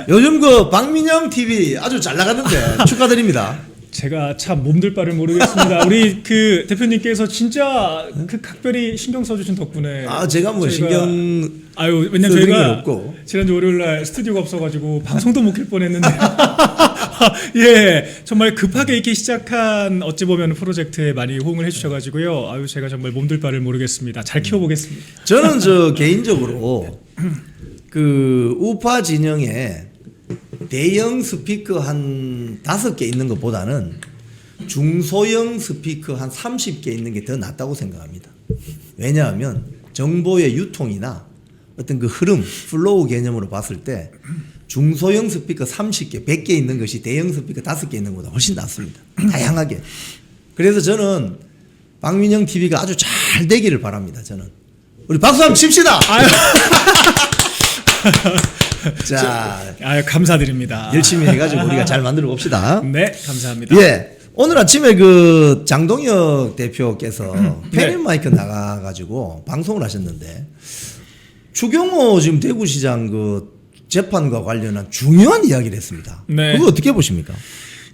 요즘 그 박민영 TV 아주 잘 나가는데 축하드립니다. 제가 참 몸둘 바를 모르겠습니다. 우리 그 대표님께서 진짜 그 각별히 신경 써주신 덕분에 제가 뭐 신경 왜냐면 쓸 저희가 일은 없고. 지난주 월요일날 스튜디오가 없어가지고 방송도 못 킬 뻔했는데 예 정말 급하게 이렇게 시작한 어찌 보면 프로젝트에 많이 호응을 해주셔가지고요. 제가 정말 몸둘 바를 모르겠습니다. 잘 키워보겠습니다. 저는 저 개인적으로 그 우파 진영에 대형 스피커 한 5개 있는 것보다는 중소형 스피커 한 30개 있는 게 더 낫다고 생각합니다. 왜냐하면 정보의 유통이나 어떤 그 흐름, 플로우 개념으로 봤을 때 중소형 스피커 30개, 100개 있는 것이 대형 스피커 5개 있는 것보다 훨씬 낫습니다. 다양하게. 그래서 저는 박민영 TV가 아주 잘 되기를 바랍니다. 저는. 우리 박수 한번 칩시다! 자, 감사드립니다. 열심히 해가지고 우리가 잘 만들어 봅시다. 네, 감사합니다. 예, 오늘 아침에 그 장동혁 대표께서 펜앤마이크 나가가지고 방송을 하셨는데 추경호 지금 대구시장 그 재판과 관련한 중요한 이야기를 했습니다. 네. 그거 어떻게 보십니까?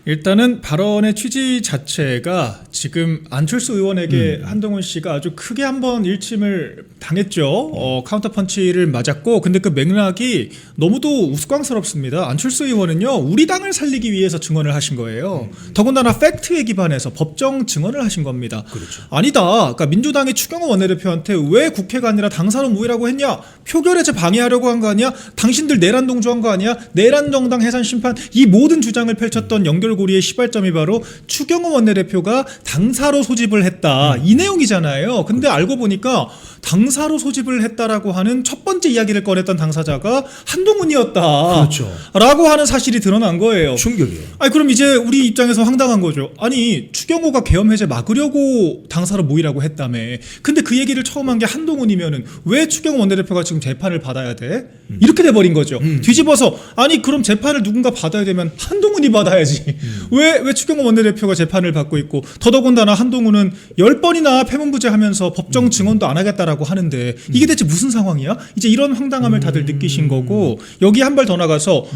일단은 발언의 취지 자체가 지금 안철수 의원에게 한동훈 씨가 아주 크게 한번 일침을 당했죠. 카운터 펀치를 맞았고, 근데 그 맥락이 너무도 우스꽝스럽습니다. 안철수 의원은요, 우리 당을 살리기 위해서 증언을 하신 거예요. 더군다나 팩트에 기반해서 법정 증언을 하신 겁니다. 그렇죠. 아니다. 그러니까 민주당이 추경호 원내대표한테 왜 국회가 아니라 당사로 모이라고 했냐? 표결에 방해하려고 한 거 아니야? 당신들 내란 동조한 거 아니야? 내란 정당 해산 심판 이 모든 주장을 펼쳤던 연결고리의 시발점이 바로 추경호 원내대표가 당사로 소집을 했다. 이 내용이잖아요. 근데 알고 보니까 당사로 소집을 했다라고 하는 첫 번째 이야기를 꺼냈던 당사자가 한동훈이었다. 그렇죠. 라고 하는 사실이 드러난 거예요. 충격이에요. 아니 그럼 이제 우리 입장에서 황당한 거죠. 아니 추경호가 계엄 해제 막으려고 당사로 모이라고 했다며. 근데 그 얘기를 처음 한 게 한동훈이면은 왜 추경호 원내대표가 지금 재판을 받아야 돼? 이렇게 돼버린 거죠. 뒤집어서 아니 그럼 재판을 누군가 받아야 되면 한동훈이 받아야지. 왜 추경호 원내대표가 재판을 받고 있고 더더군다나 한동훈은 10번이나 패문부제하면서 법정 증언도 안 하겠다라고 하는데 이게 대체 무슨 상황이야? 이제 이런 황당함을 다들 느끼신 거고 여기 한 발 더 나가서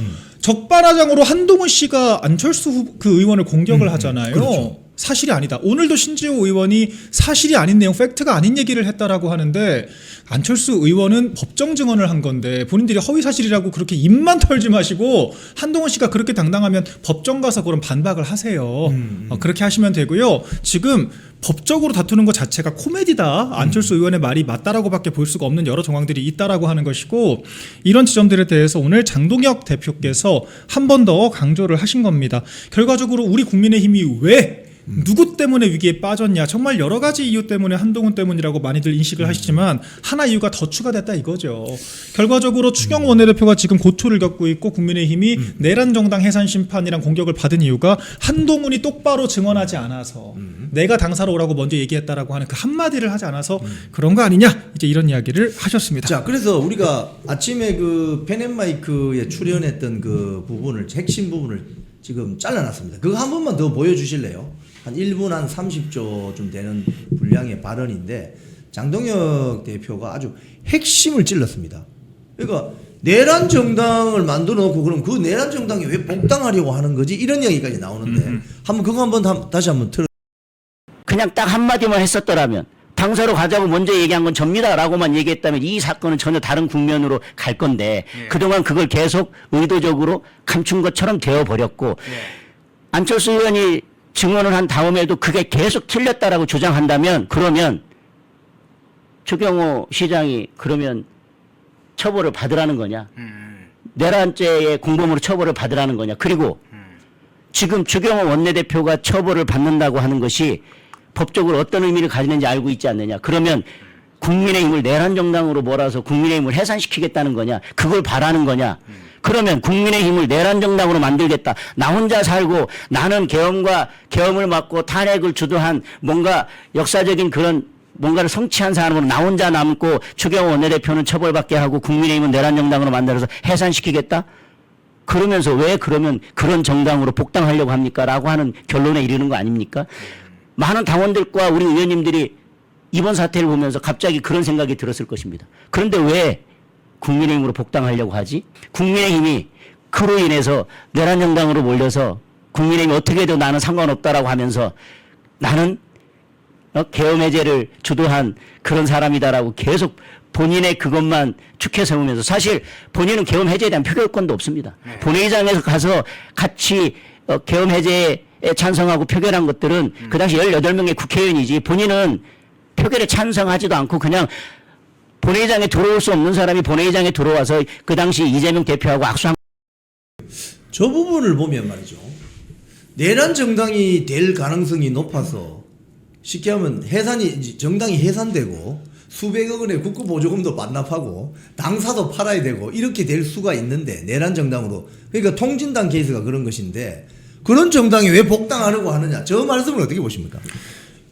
적반하장으로 한동훈 씨가 안철수 그 의원을 공격을 하잖아요. 그렇죠. 사실이 아니다. 오늘도 신지호 의원이 사실이 아닌 내용, 팩트가 아닌 얘기를 했다라고 하는데 안철수 의원은 법정 증언을 한 건데 본인들이 허위 사실이라고 그렇게 입만 털지 마시고 한동훈 씨가 그렇게 당당하면 법정 가서 그럼 반박을 하세요. 그렇게 하시면 되고요. 지금 법적으로 다투는 것 자체가 코미디다. 안철수 의원의 말이 맞다라고밖에 볼 수가 없는 여러 정황들이 있다라고 하는 것이고 이런 지점들에 대해서 오늘 장동혁 대표께서 한 번 더 강조를 하신 겁니다. 결과적으로 우리 국민의힘이 왜 누구 때문에 위기에 빠졌냐 정말 여러 가지 이유 때문에 한동훈 때문이라고 많이들 인식을 하시지만 하나 이유가 더 추가됐다 이거죠. 결과적으로 추경호 원내대표가 지금 고초를 겪고 있고 국민의힘이 내란 정당 해산 심판이란 공격을 받은 이유가 한동훈이 똑바로 증언하지 않아서 내가 당사로 오라고 먼저 얘기했다라고 하는 그 한마디를 하지 않아서 그런 거 아니냐 이제 이런 이야기를 하셨습니다. 자, 그래서 우리가 아침에 그 펜앤마이크에 출연했던 그 부분을 핵심 부분을 지금 잘라놨습니다. 그거 한 번만 더 보여주실래요? 한 1분 한 30초쯤 되는 분량의 발언인데 장동혁 대표가 아주 핵심을 찔렀습니다. 그러니까 내란 정당을 만들어 놓고 그럼 그 내란 정당이 왜 복당하려고 하는 거지? 이런 이야기까지 나오는데 한번 그거 한번 다시 한번 틀어. 그냥 딱 한마디만 했었더라면 당사로 가자고 먼저 얘기한 건 접니다라고만 얘기했다면 이 사건은 전혀 다른 국면으로 갈 건데 그동안 그걸 계속 의도적으로 감춘 것처럼 되어버렸고 안철수 의원이 증언을 한 다음에도 그게 계속 틀렸다라고 주장한다면 그러면 추경호 시장이 그러면 처벌을 받으라는 거냐? 내란죄의 공범으로 처벌을 받으라는 거냐? 그리고 지금 추경호 원내대표가 처벌을 받는다고 하는 것이 법적으로 어떤 의미를 가지는지 알고 있지 않느냐? 그러면 국민의힘을 내란 정당으로 몰아서 국민의힘을 해산시키겠다는 거냐? 그걸 바라는 거냐? 그러면 국민의힘을 내란 정당으로 만들겠다. 나 혼자 살고 나는 계엄을 막고 탄핵을 주도한 뭔가 역사적인 그런 뭔가를 성취한 사람으로 나 혼자 남고 추경호 원내대표는 처벌받게 하고 국민의힘은 내란 정당으로 만들어서 해산시키겠다? 그러면서 왜 그러면 그런 정당으로 복당하려고 합니까? 라고 하는 결론에 이르는 거 아닙니까? 많은 당원들과 우리 의원님들이 이번 사태를 보면서 갑자기 그런 생각이 들었을 것입니다. 그런데 왜 국민의힘으로 복당하려고 하지? 국민의힘이 그로 인해서 내란 정당으로 몰려서 국민의힘이 어떻게 해도 나는 상관없다라고 하면서 나는 계엄 해제를 주도한 그런 사람이다라고 계속 본인의 그것만 축해 세우면서 사실 본인은 계엄 해제에 대한 표결권도 없습니다. 본회의장에서 가서 같이 계엄 해제에 찬성하고 표결한 것들은 그 당시 18명의 국회의원이지 본인은 표결에 찬성하지도 않고 그냥 본회의장에 들어올 수 없는 사람이 본회의장에 들어와서 그 당시 이재명 대표하고 악수한 저 부분을 보면 말이죠. 내란 정당이 될 가능성이 높아서 쉽게 하면 정당이 해산되고 수백억 원의 국고 보조금도 반납하고 당사도 팔아야 되고 이렇게 될 수가 있는데 내란 정당으로 그러니까 통진당 케이스가 그런 것인데 그런 정당이 왜 복당하려고 하느냐 저 말씀을 어떻게 보십니까?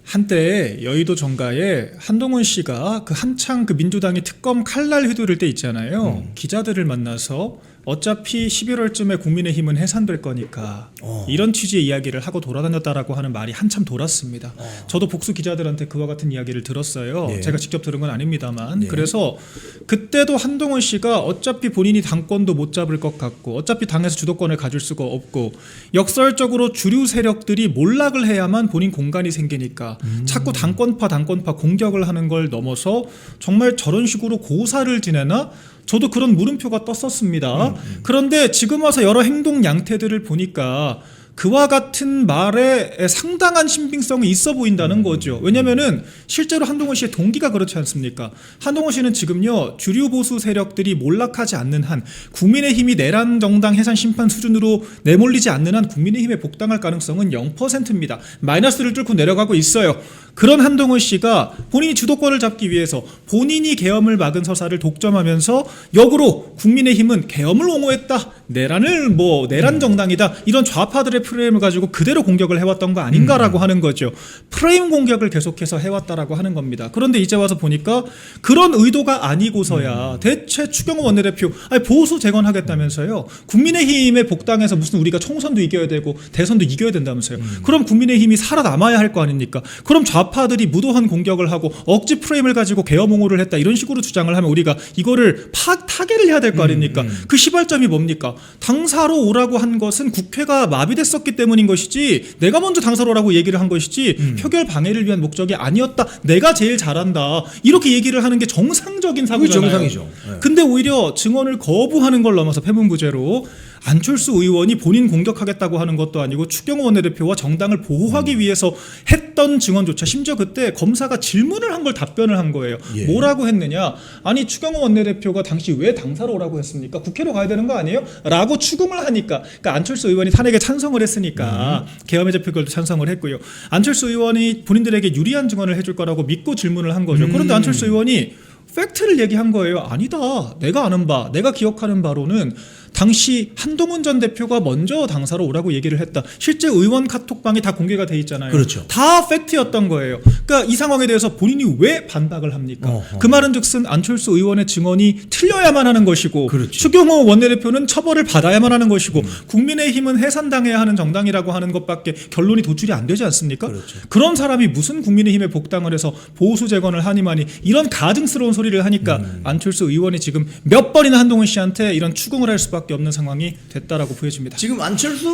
한때 여의도 정가에 한동훈 씨가 그 한창 그 민주당이 특검 칼날 휘두를 때 있잖아요. 기자들을 만나서 어차피 11월쯤에 국민의힘은 해산될 거니까 이런 취지의 이야기를 하고 돌아다녔다라고 하는 말이 한참 돌았습니다. 저도 복수 기자들한테 그와 같은 이야기를 들었어요. 예. 제가 직접 들은 건 아닙니다만. 네. 그래서 그때도 한동훈 씨가 어차피 본인이 당권도 못 잡을 것 같고 어차피 당에서 주도권을 가질 수가 없고 역설적으로 주류 세력들이 몰락을 해야만 본인 공간이 생기니까 자꾸 당권파 공격을 하는 걸 넘어서 정말 저런 식으로 고사를 지내나? 저도 그런 물음표가 떴었습니다. 그런데 지금 와서 여러 행동 양태들을 보니까 그와 같은 말에 상당한 신빙성이 있어 보인다는 거죠. 왜냐면은 실제로 한동훈 씨의 동기가 그렇지 않습니까? 한동훈 씨는 지금요 주류 보수 세력들이 몰락하지 않는 한 국민의힘이 내란 정당 해산 심판 수준으로 내몰리지 않는 한 국민의힘에 복당할 가능성은 0%입니다. 마이너스를 뚫고 내려가고 있어요. 그런 한동훈 씨가 본인이 주도권을 잡기 위해서 본인이 계엄을 막은 서사를 독점하면서 역으로 국민의힘은 계엄을 옹호했다. 내란 정당이다. 이런 좌파들의 프레임을 가지고 그대로 공격을 해왔던 거 아닌가라고 하는 거죠. 프레임 공격을 계속해서 해왔다라고 하는 겁니다. 그런데 이제 와서 보니까 그런 의도가 아니고서야 대체 추경호 원내대표 보수 재건하겠다면서요. 국민의힘에 복당해서 무슨 우리가 총선도 이겨야 되고 대선도 이겨야 된다면서요. 그럼 국민의힘이 살아남아야 할 거 아닙니까? 그럼 좌파들이 무도한 공격을 하고 억지 프레임을 가지고 계엄 옹호를 했다 이런 식으로 주장을 하면 우리가 이거를 타개를 해야 될 거 아닙니까? 그 시발점이 뭡니까? 당사로 오라고 한 것은 국회가 마비됐었기 때문인 것이지 내가 먼저 당사로 오라고 얘기를 한 것이지 표결 방해를 위한 목적이 아니었다. 내가 제일 잘한다. 이렇게 얘기를 하는 게 정상적인 사고잖아요. 정상이죠. 네. 근데 오히려 증언을 거부하는 걸 넘어서 패문부재로 안철수 의원이 본인 공격하겠다고 하는 것도 아니고 추경호 원내대표와 정당을 보호하기 위해서 했던 증언조차 심지어 그때 검사가 질문을 한 걸 답변을 한 거예요. 예. 뭐라고 했느냐? 아니 추경호 원내대표가 당시 왜 당사로 오라고 했습니까? 국회로 가야 되는 거 아니에요? 라고 추궁을 하니까 그러니까 안철수 의원이 탄핵에 찬성을 했으니까 계엄해제 표결도 찬성을 했고요. 안철수 의원이 본인들에게 유리한 증언을 해줄 거라고 믿고 질문을 한 거죠. 그런데 안철수 의원이 팩트를 얘기한 거예요. 아니다. 내가 아는 바, 내가 기억하는 바로는 당시 한동훈 전 대표가 먼저 당사로 오라고 얘기를 했다. 실제 의원 카톡방이 다 공개가 돼 있잖아요. 그렇죠. 다 팩트였던 거예요. 그러니까 이 상황에 대해서 본인이 왜 반박을 합니까? 그 말은즉슨 안철수 의원의 증언이 틀려야만 하는 것이고 그렇죠. 추경호 원내대표는 처벌을 받아야만 하는 것이고 국민의힘은 해산당해야 하는 정당이라고 하는 것밖에 결론이 도출이 안 되지 않습니까? 그렇죠. 그런 사람이 무슨 국민의힘에 복당을 해서 보수 재건을 하니마니 이런 가증스러운 소리를 하니까 안철수 의원이 지금 몇 번이나 한동훈 씨한테 이런 추궁을 할 수밖에 없는 상황이 됐다라고 보여집니다. 지금 안철수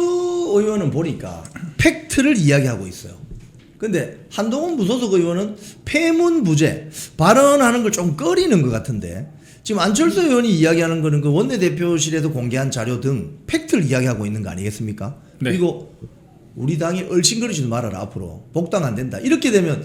의원은 보니까 팩트를 이야기하고 있어요. 근데 한동훈 무소속 의원은 패문부재 발언하는 걸 좀 꺼리는 것 같은데 지금 안철수 의원이 이야기하는 거는 그 원내대표실에서 공개한 자료 등 팩트를 이야기하고 있는 거 아니겠습니까? 네. 그리고 우리 당이 얼씬거리지도 말아라 앞으로 복당 안 된다. 이렇게 되면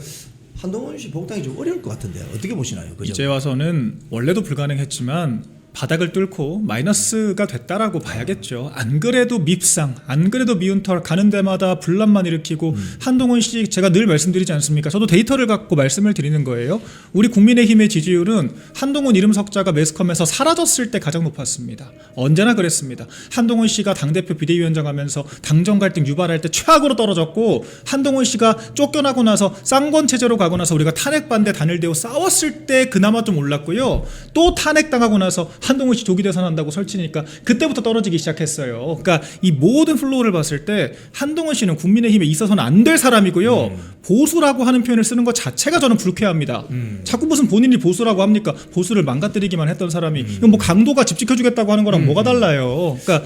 한동훈 씨 복당이 좀 어려울 것 같은데 어떻게 보시나요? 그죠? 이제 와서는 원래도 불가능했지만 바닥을 뚫고 마이너스가 됐다라고 봐야겠죠. 안 그래도 밉상, 안 그래도 미운 털 가는 데마다 분란만 일으키고 한동훈 씨 제가 늘 말씀드리지 않습니까? 저도 데이터를 갖고 말씀을 드리는 거예요. 우리 국민의힘의 지지율은 한동훈 이름 석자가 매스컴에서 사라졌을 때 가장 높았습니다. 언제나 그랬습니다. 한동훈 씨가 당대표 비대위원장 하면서 당정 갈등 유발할 때 최악으로 떨어졌고 한동훈 씨가 쫓겨나고 나서 쌍권 체제로 가고 나서 우리가 탄핵 반대 단일대우 싸웠을 때 그나마 좀 올랐고요. 또 탄핵당하고 나서 한동훈 씨 조기 대선한다고 설치니까 그때부터 떨어지기 시작했어요. 그러니까 이 모든 플로우를 봤을 때 한동훈 씨는 국민의힘에 있어서는 안 될 사람이고요. 보수라고 하는 표현을 쓰는 것 자체가 저는 불쾌합니다. 자꾸 무슨 본인이 보수라고 합니까? 보수를 망가뜨리기만 했던 사람이 이건 뭐 강도가 집 지켜주겠다고 하는 거랑 뭐가 달라요? 그러니까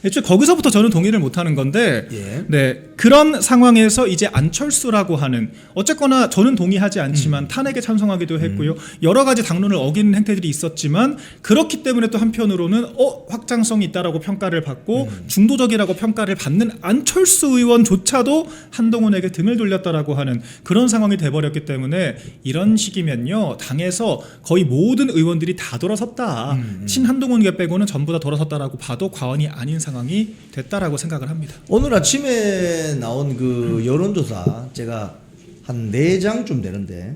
애초에 거기서부터 저는 동의를 못하는 건데, 예. 네 그런 상황에서 이제 안철수라고 하는 어쨌거나 저는 동의하지 않지만 탄핵에 찬성하기도 했고요. 여러 가지 당론을 어기는 행태들이 있었지만 그렇기 때문에 또 한편으로는 확장성이 있다라고 평가를 받고 중도적이라고 평가를 받는 안철수 의원조차도 한동훈에게 등을 돌렸다라고 하는 그런 상황이 돼버렸기 때문에 이런 식이면요 당에서 거의 모든 의원들이 다 돌아섰다. 친 한동훈에 빼고는 전부 다 돌아섰다라고 봐도 과언이 아닌 상황이 됐다라고 생각을 합니다. 오늘 아침에 나온 그 여론조사 제가 한 4장쯤 되는데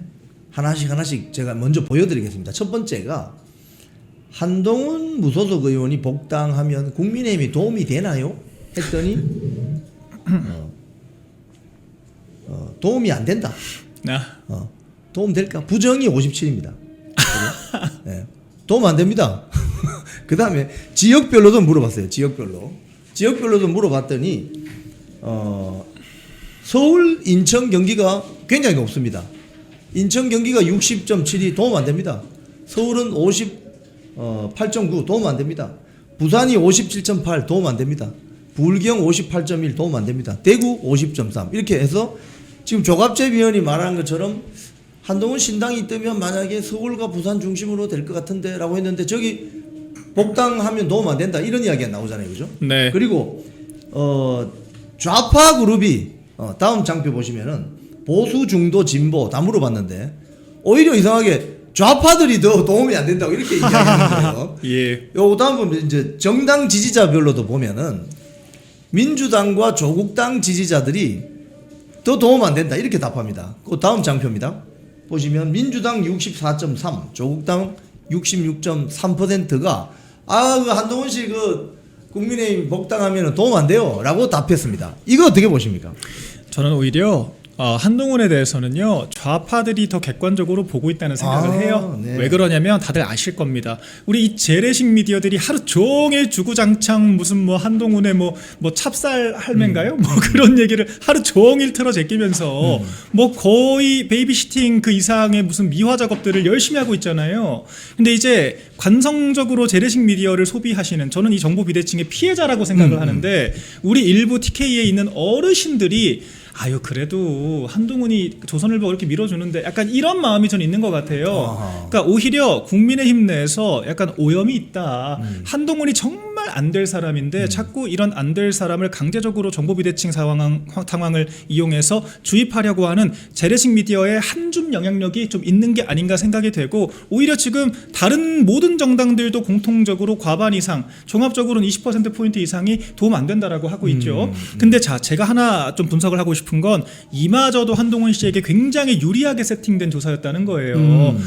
하나씩 제가 먼저 보여드리겠습니다. 첫 번째가 한동훈 무소속 의원이 복당하면 국민의힘이 도움이 되나요? 했더니 도움이 안 된다. 도움 될까? 부정이 57입니다. 네. 도움 안 됩니다. 그 다음에 지역별로도 물어봤어요. 지역별로도 물어봤더니 서울, 인천, 경기가 굉장히 높습니다. 인천, 경기가 60.7이 도움 안 됩니다. 서울은 58.9 도움 안 됩니다. 부산이 57.8 도움 안 됩니다. 불경 58.1 도움 안 됩니다. 대구 50.3 이렇게 해서 지금 조갑재 위원이 말한 것처럼 한동훈 신당이 뜨면 만약에 서울과 부산 중심으로 될 것 같은데 라고 했는데 저기 복당하면 도움 안 된다 이런 이야기가 나오잖아요. 그죠? 네. 그리고 좌파 그룹이 다음 장표 보시면은 보수 중도 진보 다 물어봤는데 오히려 이상하게 좌파들이 더 도움이 안 된다고 이렇게 이야기하는 거예요. 예. 요 다음 보면 이제 정당 지지자별로도 보면은 민주당과 조국당 지지자들이 더 도움 안 된다 이렇게 답합니다. 그 다음 장표입니다. 보시면 민주당 64.3, 조국당 66.3%가 그 한동훈 씨 그 국민의힘 복당하면 도움 안 돼요라고 답했습니다. 이거 어떻게 보십니까? 저는 오히려 한동훈에 대해서는요 좌파들이 더 객관적으로 보고 있다는 생각을 해요. 네. 왜 그러냐면 다들 아실 겁니다. 우리 이 재래식 미디어들이 하루 종일 주구장창 무슨 뭐 한동훈의 뭐 찹쌀 할매인가요? 뭐 그런 얘기를 하루 종일 틀어 제끼면서 뭐 거의 베이비시팅 그 이상의 무슨 미화 작업들을 열심히 하고 있잖아요. 근데 이제 관성적으로 재래식 미디어를 소비하시는 저는 이 정보 비대칭의 피해자라고 생각을 하는데 우리 일부 TK에 있는 어르신들이 아유 그래도 한동훈이 조선일보 이렇게 밀어주는데 약간 이런 마음이 전 있는 것 같아요. 그러니까 오히려 국민의힘 내에서 약간 오염이 있다. 한동훈이 정말 안 될 사람인데 자꾸 이런 안 될 사람을 강제적으로 정보 비대칭 상황을 이용해서 주입하려고 하는 재래식 미디어의 한 줌 영향력이 좀 있는 게 아닌가 생각이 되고 오히려 지금 다른 모든 정당들도 공통적으로 과반 이상 종합적으로는 20%포인트 이상이 도움 안 된다라고 하고 있죠. 근데 자 제가 하나 좀 분석을 하고 싶은 건 이마저도 한동훈 씨에게 굉장히 유리하게 세팅된 조사였다는 거예요.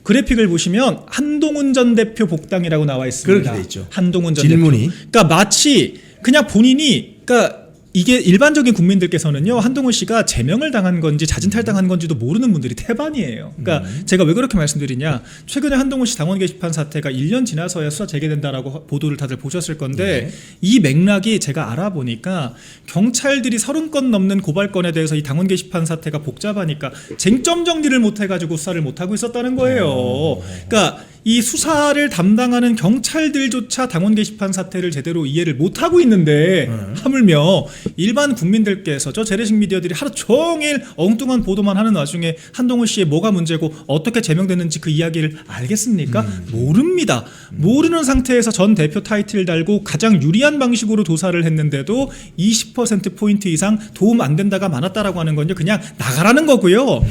그래픽을 보시면 한동훈 전 대표 복당이라고 나와 있습니다. 그렇게 돼 있죠. 한동훈 전 질문이. 대표. 그러니까 마치 그냥 본인이 그러니까 이게 일반적인 국민들께서는요 한동훈 씨가 제명을 당한 건지 자진탈당한 건지도 모르는 분들이 태반이에요. 그러니까 제가 왜 그렇게 말씀드리냐 최근에 한동훈 씨 당원 게시판 사태가 1년 지나서야 수사 재개된다라고 보도를 다들 보셨을 건데 이 맥락이 제가 알아보니까 경찰들이 30건 넘는 고발건에 대해서 이 당원 게시판 사태가 복잡하니까 쟁점 정리를 못 해가지고 수사를 못 하고 있었다는 거예요. 그러니까 이 수사를 담당하는 경찰들조차 당원 게시판 사태를 제대로 이해를 못 하고 있는데 하물며 일반 국민들께서 저 재래식 미디어들이 하루 종일 엉뚱한 보도만 하는 와중에 한동훈 씨의 뭐가 문제고 어떻게 제명됐는지 그 이야기를 알겠습니까? 모릅니다. 모르는 상태에서 전 대표 타이틀 달고 가장 유리한 방식으로 조사를 했는데도 20%포인트 이상 도움 안 된다가 많았다라고 하는 건요 그냥 나가라는 거고요.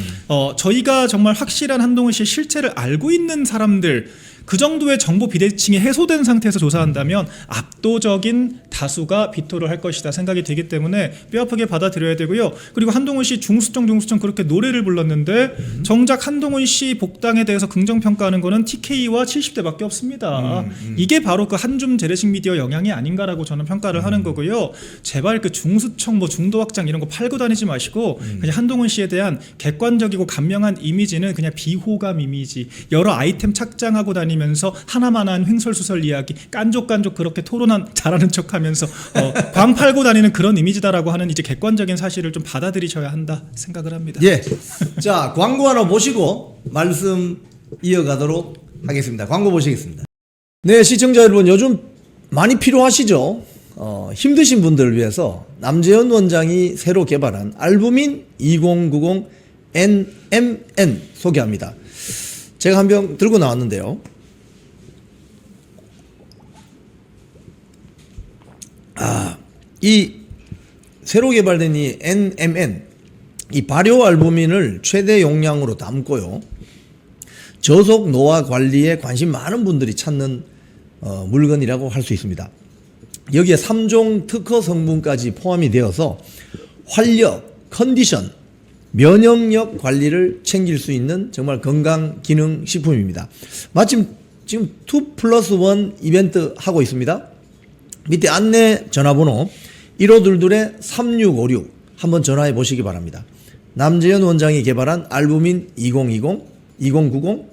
저희가 정말 확실한 한동훈 씨의 실체를 알고 있는 사람들 그 정도의 정보 비대칭이 해소된 상태에서 조사한다면 압도적인 다수가 비토를 할 것이다 생각이 되기 때문에 뼈아프게 받아들여야 되고요. 그리고 한동훈 씨 중수청 그렇게 노래를 불렀는데 정작 한동훈 씨 복당에 대해서 긍정평가하는 거는 TK와 70대밖에 없습니다. 이게 바로 그 한줌 재래식 미디어 영향이 아닌가라고 저는 평가를 하는 거고요. 제발 그 중수청 중도 확장 이런 거 팔고 다니지 마시고 그냥 한동훈 씨에 대한 객관적이고 간명한 이미지는 그냥 비호감 이미지 여러 아이템 착장하고 다니면 다니면서 하나만한 횡설수설 이야기 깐족깐족 그렇게 토론한 잘하는 척하면서 광 팔고 다니는 그런 이미지다라고 하는 이제 객관적인 사실을 좀 받아들이셔야 한다 생각을 합니다. 예. 자, 광고 하나 보시고 말씀 이어가도록 하겠습니다. 광고 보시겠습니다. 네, 시청자 여러분, 요즘 많이 필요하시죠? 힘드신 분들을 위해서 남재현 원장이 새로 개발한 알부민 2090 NMN 소개합니다. 제가 한 병 들고 나왔는데요. 이 새로 개발된 이 NMN, 이 발효 알부민을 최대 용량으로 담고요. 저속 노화 관리에 관심 많은 분들이 찾는 물건이라고 할 수 있습니다. 여기에 3종 특허 성분까지 포함이 되어서 활력, 컨디션, 면역력 관리를 챙길 수 있는 정말 건강 기능 식품입니다. 마침 지금 2+1 이벤트 하고 있습니다. 밑에 안내 전화번호 1522-3656 한번 전화해 보시기 바랍니다. 남재현 원장이 개발한 알부민 2020, 2090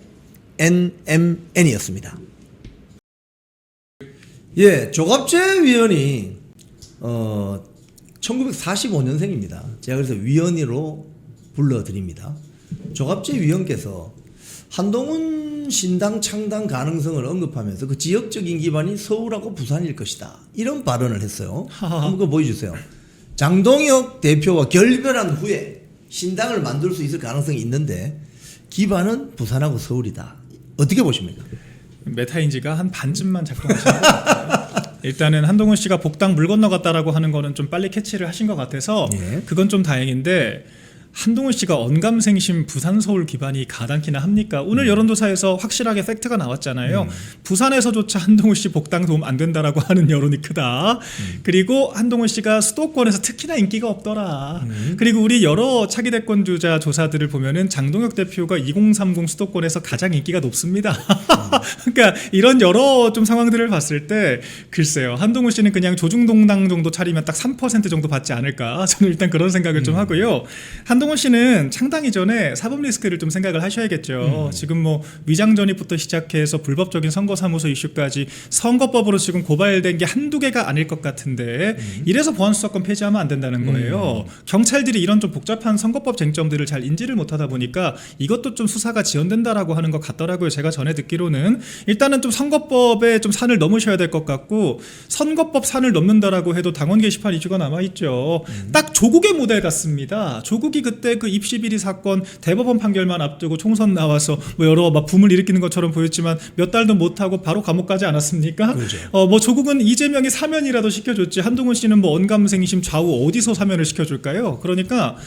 NMN이었습니다. 예, 조갑재 위원이 1945년생입니다. 제가 그래서 위원으로 불러드립니다. 조갑재 위원께서 한동훈 신당 창당 가능성을 언급하면서 그 지역적인 기반이 서울하고 부산일 것이다, 이런 발언을 했어요. 한번 그거 보여주세요. 장동혁 대표와 결별한 후에 신당을 만들 수 있을 가능성이 있는데 기반은 부산하고 서울이다. 어떻게 보십니까? 메타인지가 한 반쯤만 작동하시는 것 같아요. 일단은 한동훈 씨가 복당 물 건너갔다라고 하는 거는 좀 빨리 캐치를 하신 것 같아서 예. 그건 좀 다행인데, 한동훈 씨가 언감생심 부산 서울 기반이 가당키나 합니까? 오늘 여론조사에서 확실하게 팩트가 나왔잖아요. 부산에서조차 한동훈 씨 복당 도움 안 된다라고 하는 여론이 크다. 그리고 한동훈 씨가 수도권에서 특히나 인기가 없더라. 그리고 우리 여러 차기 대권 주자 조사들을 보면은 장동혁 대표가 2030 수도권에서 가장 인기가 높습니다. 그러니까 이런 여러 좀 상황들을 봤을 때 글쎄요, 한동훈 씨는 그냥 조중동당 정도 차리면 딱 3% 정도 받지 않을까? 저는 일단 그런 생각을 좀 하고요. 한동훈 씨는 창당 이전에 사법 리스크를 좀 생각을 하셔야겠죠. 지금 뭐 위장 전입부터 시작해서 불법적인 선거사무소 이슈까지 선거법으로 지금 고발된 게 한두 개가 아닐 것 같은데 이래서 보안수사권 폐지하면 안 된다는 거예요. 경찰들이 이런 좀 복잡한 선거법 쟁점들을 잘 인지를 못하다 보니까 이것도 좀 수사가 지연된다라고 하는 것 같더라고요. 제가 전에 듣기로는 일단은 좀 선거법에 좀 산을 넘으셔야 될 것 같고, 선거법 산을 넘는다라고 해도 당원 게시판 이슈가 남아있죠. 딱 조국의 모델 같습니다. 조국이 그때 그 입시 비리 사건 대법원 판결만 앞두고 총선 나와서 뭐 여러 막 붐을 일으키는 것처럼 보였지만 몇 달도 못하고 바로 감옥 가지 않았습니까? 그렇죠. 뭐 조국은 이재명이 사면이라도 시켜줬지, 한동훈 씨는 뭐 언감생심 좌우 어디서 사면을 시켜줄까요? 그러니까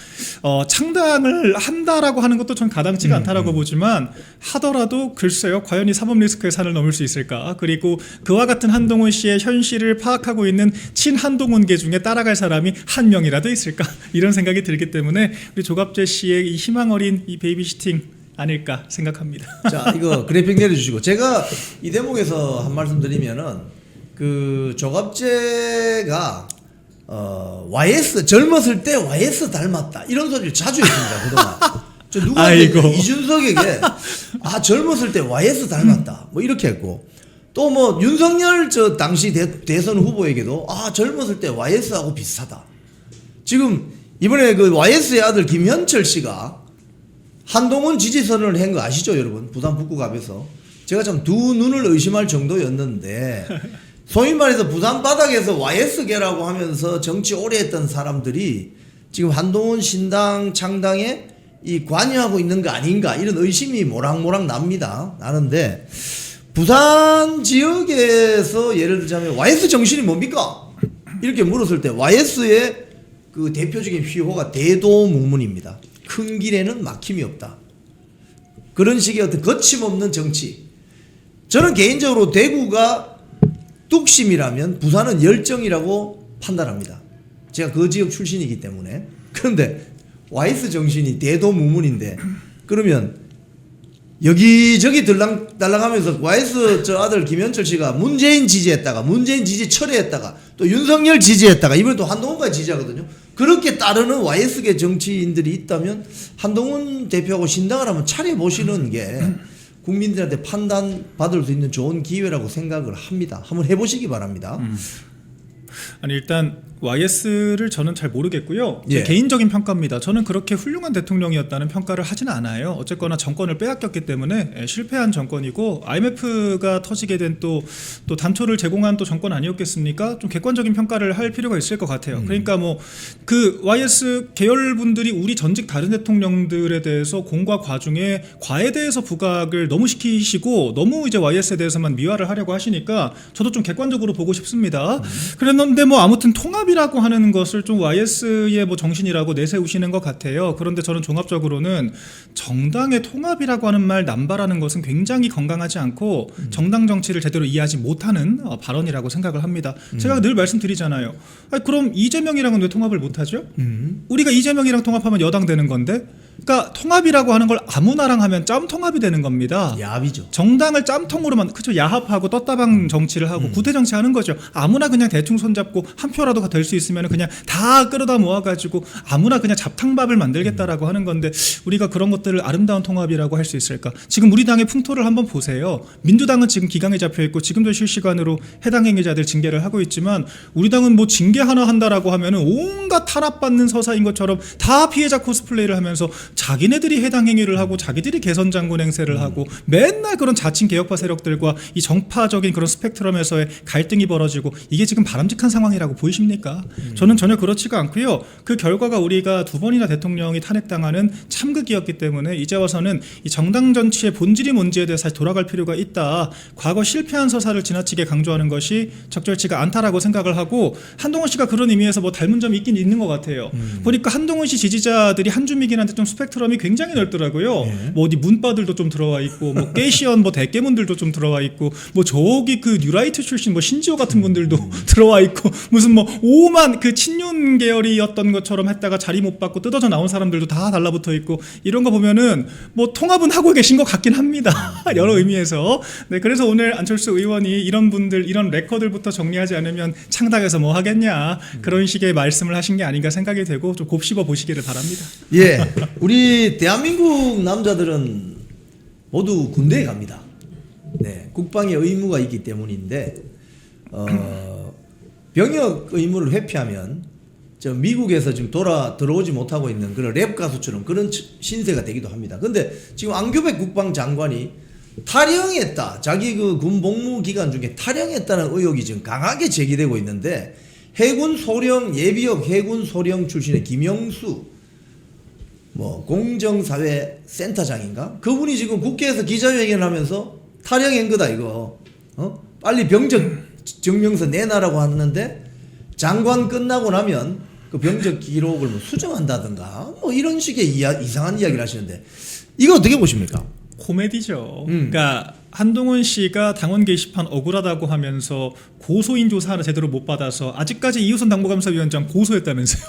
창당을 한다라고 하는 것도 전 가당치가 않다라고 보지만, 하더라도 글쎄요, 과연 이 사법 리스크의 산을 넘을 수 있을까? 그리고 그와 같은 한동훈 씨의 현실을 파악하고 있는 친한동훈계 중에 따라갈 사람이 한 명이라도 있을까? 이런 생각이 들기 때문에 우리 조갑재 씨의 이 희망 어린 이 베이비시팅 아닐까 생각합니다. 자, 이거 그래픽 내려주시고, 제가 이 대목에서 한 말씀 드리면은 그 조갑재가 YS 젊었을 때 YS 닮았다, 이런 소리를 자주 했습니다 그동안. 저 누구한테 이준석에게 젊었을 때 YS 닮았다 뭐 이렇게 했고, 또 뭐 윤석열 저 당시 대선 후보에게도 젊었을 때 YS하고 비슷하다. 지금 이번에 그 YS의 아들 김현철 씨가 한동훈 지지선언을 한 거 아시죠, 여러분? 부산 북구갑에서 제가 참 두 눈을 의심할 정도였는데, 소위 말해서 부산 바닥에서 YS계라고 하면서 정치 오래 했던 사람들이 지금 한동훈 신당 창당에 이 관여하고 있는 거 아닌가, 이런 의심이 모락모락 납니다. 나는데 부산 지역에서 예를 들자면 YS 정신이 뭡니까? 이렇게 물었을 때 YS의 그 대표적인 휘호가 대도무문입니다. 큰 길에는 막힘이 없다. 그런 식의 어떤 거침없는 정치. 저는 개인적으로 대구가 뚝심이라면 부산은 열정이라고 판단합니다. 제가 그 지역 출신이기 때문에. 그런데 YS 정신이 대도무문인데, 그러면 여기저기 들락달락하면서 YS 저 아들 김현철 씨가 문재인 지지했다가 문재인 지지 철회했다가 또 윤석열 지지했다가 이번에 또 한동훈까지 지지하거든요. 그렇게 따르는 YS계 정치인들이 있다면 한동훈 대표하고 신당을 한번 차려보시는 게 국민들한테 판단 받을 수 있는 좋은 기회라고 생각을 합니다. 한번 해보시기 바랍니다. 아니 일단 YS를 저는 잘 모르겠고요. 예. 개인적인 평가입니다. 저는 그렇게 훌륭한 대통령이었다는 평가를 하진 않아요. 어쨌거나 정권을 빼앗겼기 때문에 실패한 정권이고 IMF가 터지게 된 또 단초를 제공한 또 정권 아니었겠습니까? 좀 객관적인 평가를 할 필요가 있을 것 같아요. 그러니까 뭐 그 YS 계열 분들이 우리 전직 다른 대통령들에 대해서 공과 과 중에 과에 대해서 부각을 너무 시키시고 너무 이제 YS에 대해서만 미화를 하려고 하시니까 저도 좀 객관적으로 보고 싶습니다. 그랬는데 뭐 아무튼 통합이라고 하는 것을 좀 YS의 뭐 정신이라고 내세우시는 것 같아요. 그런데 저는 종합적으로는 정당의 통합이라고 하는 말 남발하는 것은 굉장히 건강하지 않고 정당 정치를 제대로 이해하지 못하는 발언이라고 생각을 합니다. 제가 늘 말씀드리잖아요. 아니, 그럼 이재명이랑은 왜 통합을 못하죠? 우리가 이재명이랑 통합하면 여당 되는 건데, 그러니까 통합이라고 하는 걸 아무나랑 하면 짬통합이 되는 겁니다. 야합이죠. 정당을 짬통으로만 그쵸 야합하고 떴다방 정치를 하고 구태 정치하는 거죠. 아무나 그냥 대충 손잡고 한 표라도 될 수 있으면 그냥 다 끌어다 모아가지고 아무나 그냥 잡탕밥을 만들겠다라고 하는 건데 우리가 그런 것들을 아름다운 통합이라고 할 수 있을까? 지금 우리 당의 풍토를 한번 보세요. 민주당은 지금 기강에 잡혀 있고 지금도 실시간으로 해당 행위자들 징계를 하고 있지만 우리 당은 뭐 징계 하나 한다라고 하면은 온갖 탄압받는 서사인 것처럼 다 피해자 코스플레이를 하면서 자기네들이 해당 행위를 하고 자기들이 개선 장군 행세를 하고 맨날 그런 자칭 개혁파 세력들과 이 정파적인 그런 스펙트럼에서의 갈등이 벌어지고 이게 지금 바람직한 상황이라고 보이십니까? 저는 전혀 그렇지가 않고요. 그 결과가 우리가 2번이나 대통령이 탄핵당하는 참극이었기 때문에 이제 와서는 이 정당 정치의 본질이 뭔지에 대해서 다시 돌아갈 필요가 있다. 과거 실패한 서사를 지나치게 강조하는 것이 적절치가 않다라고 생각을 하고 한동훈 씨가 그런 의미에서 뭐 닮은 점이 있긴 있는 것 같아요. 보니까 한동훈 씨 지지자들이 한줌이긴 한데 좀 스펙트럼이 굉장히 넓더라고요. 예. 뭐 어디 문바들도 좀 들어와 있고 뭐 게이시언 뭐 대깨문들도 좀 들어와 있고 뭐 저기 그 뉴라이트 출신 뭐 신지호 같은 분들도 들어와 있고 무슨 뭐 오만 그 친윤 계열이었던 것처럼 했다가 자리 못 받고 뜯어져 나온 사람들도 다 달라붙어 있고 이런 거 보면은 뭐 통합은 하고 계신 것 같긴 합니다. 여러 의미에서. 네, 그래서 오늘 안철수 의원이 이런 분들 이런 레코들부터 정리하지 않으면 창당해서 뭐 하겠냐 그런 식의 말씀을 하신 게 아닌가 생각이 되고 좀 곱씹어 보시기를 바랍니다. 예, 우리 대한민국 남자들은 모두 군대에 갑니다. 네, 국방의 의무가 있기 때문인데 병역 의무를 회피하면 저 미국에서 지금 들어오지 못하고 있는 그런 랩 가수처럼 그런 신세가 되기도 합니다. 근데 지금 안규백 국방장관이 탈영했다. 자기 그 군 복무 기간 중에 탈영했다는 의혹이 지금 강하게 제기되고 있는데 해군 소령 예비역 해군 소령 출신의 김영수 뭐 공정사회 센터장인가? 그분이 지금 국회에서 기자회견을 하면서 탈영한 거다 이거. 빨리 병적 증명서 내놔라고 하는데 장관 끝나고 나면 그 병적 기록을 뭐 수정한다든가 뭐 이런 식의 이상한 이야기를 하시는데 이거 어떻게 보십니까? 코미디죠. 그러니까 한동훈 씨가 당원 게시판 억울하다고 하면서 고소인 조사를 제대로 못 받아서 아직까지 이우선 당무감사위원장 고소했다면서요.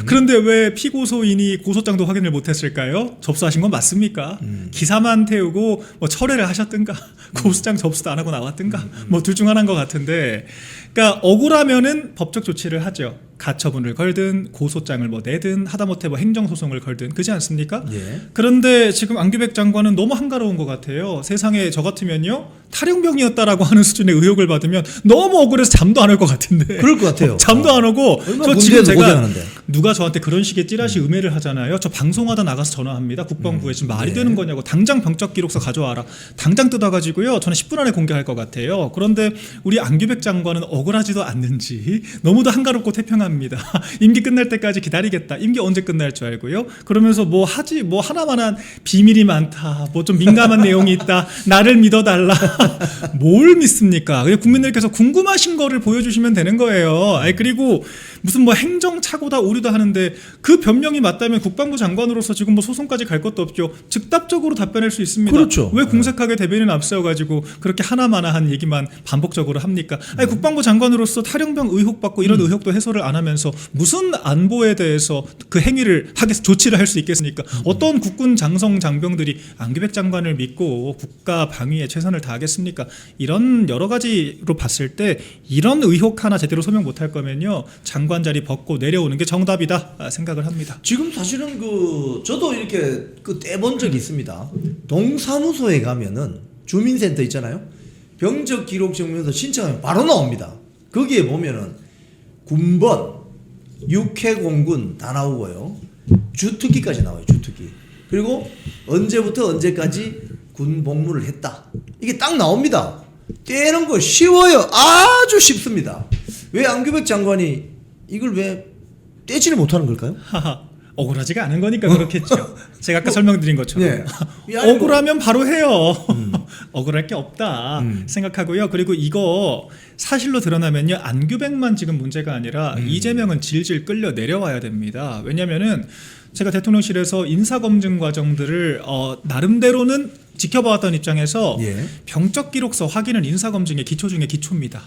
그런데 왜 피고소인이 고소장도 확인을 못했을까요? 접수하신 건 맞습니까? 기사만 태우고 뭐 철회를 하셨든가 고소장 접수도 안 하고 나왔든가 뭐 둘 중 하나인 것 같은데 그러니까 억울하면은 법적 조치를 하죠. 가처분을 걸든 고소장을 뭐 내든 하다못해 뭐 행정소송을 걸든 그렇지 않습니까? 예. 그런데 지금 안규백 장관은 너무 한가로운 것 같아요. 세상에 저 같으면요 탈영병이었다라고 하는 수준의 의혹을 받으면 너무 억울해서 잠도 안 올 것 같은데 그럴 것 같아요. 잠도 안 오고 얼마나 저 지금 군대에서 제가 고생하는데. 누가 저한테 그런 식의 찌라시 음해를 하잖아요. 저 방송하다 나가서 전화합니다. 국방부에 지금 말이 되는 거냐고 당장 병적 기록서 가져와라. 당장 뜯어가지고요. 저는 10분 안에 공개할 것 같아요. 그런데 우리 안규백 장관은 억울하지도 않는지 너무도 한가롭고 태평합니다. 임기 끝날 때까지 기다리겠다. 임기 언제 끝날 줄 알고요. 그러면서 뭐 하지 뭐 하나만한 비밀이 많다. 뭐 좀 민감한 내용이 있다. 나를 믿어달라. 뭘 믿습니까? 그냥 국민들께서 궁금하신 거를 보여주시면 되는 거예요. 아니 그리고 무슨 뭐 행정착오다 오류다 하는데 그 변명이 맞다면 국방부 장관으로서 지금 뭐 소송까지 갈 것도 없죠. 즉답적으로 답변할 수 있습니다. 그렇죠. 왜 공색하게 대변인 앞세워가지고 그렇게 하나마나한 얘기만 반복적으로 합니까? 아니 국방부 장관으로서 탈영병 의혹 받고 이런 의혹도 해소를 안 하면서 무슨 안보에 대해서 그 행위를 조치를 할 수 있겠습니까? 어떤 국군 장성 장병들이 안규백 장관을 믿고 국가 방위에 최선을 다하겠습니까? 이런 여러 가지로 봤을 때 이런 의혹 하나 제대로 소명 못할 거면요 장관 자리 벗고 내려오는 게 정답이다 생각을 합니다. 지금 사실은 저도 이렇게 떼본 적이 있습니다. 동사무소에 가면은 주민센터 있잖아요. 병적 기록 증명서 신청하면 바로 나옵니다. 거기에 보면은 군번, 육해공군 다 나오고요. 주특기까지 나와요. 주특기. 그리고 언제부터 언제까지 군 복무를 했다. 이게 딱 나옵니다. 떼는 거 쉬워요. 아주 쉽습니다. 왜 안규백 장관이 이걸 왜 떼지를 못하는 걸까요? 하하. 억울하지가 않은 거니까 그렇겠죠. 제가 아까 설명드린 것처럼 네. 이 안에 억울하면 바로 해요. 억울할 게 없다 생각하고요. 그리고 이거 사실로 드러나면요, 안규백만 지금 문제가 아니라 이재명은 질질 끌려 내려와야 됩니다. 왜냐면은 제가 대통령실에서 인사검증 과정들을 나름대로는 지켜봐왔던 입장에서 예. 병적 기록서 확인은 인사검증의 기초 중에 기초입니다.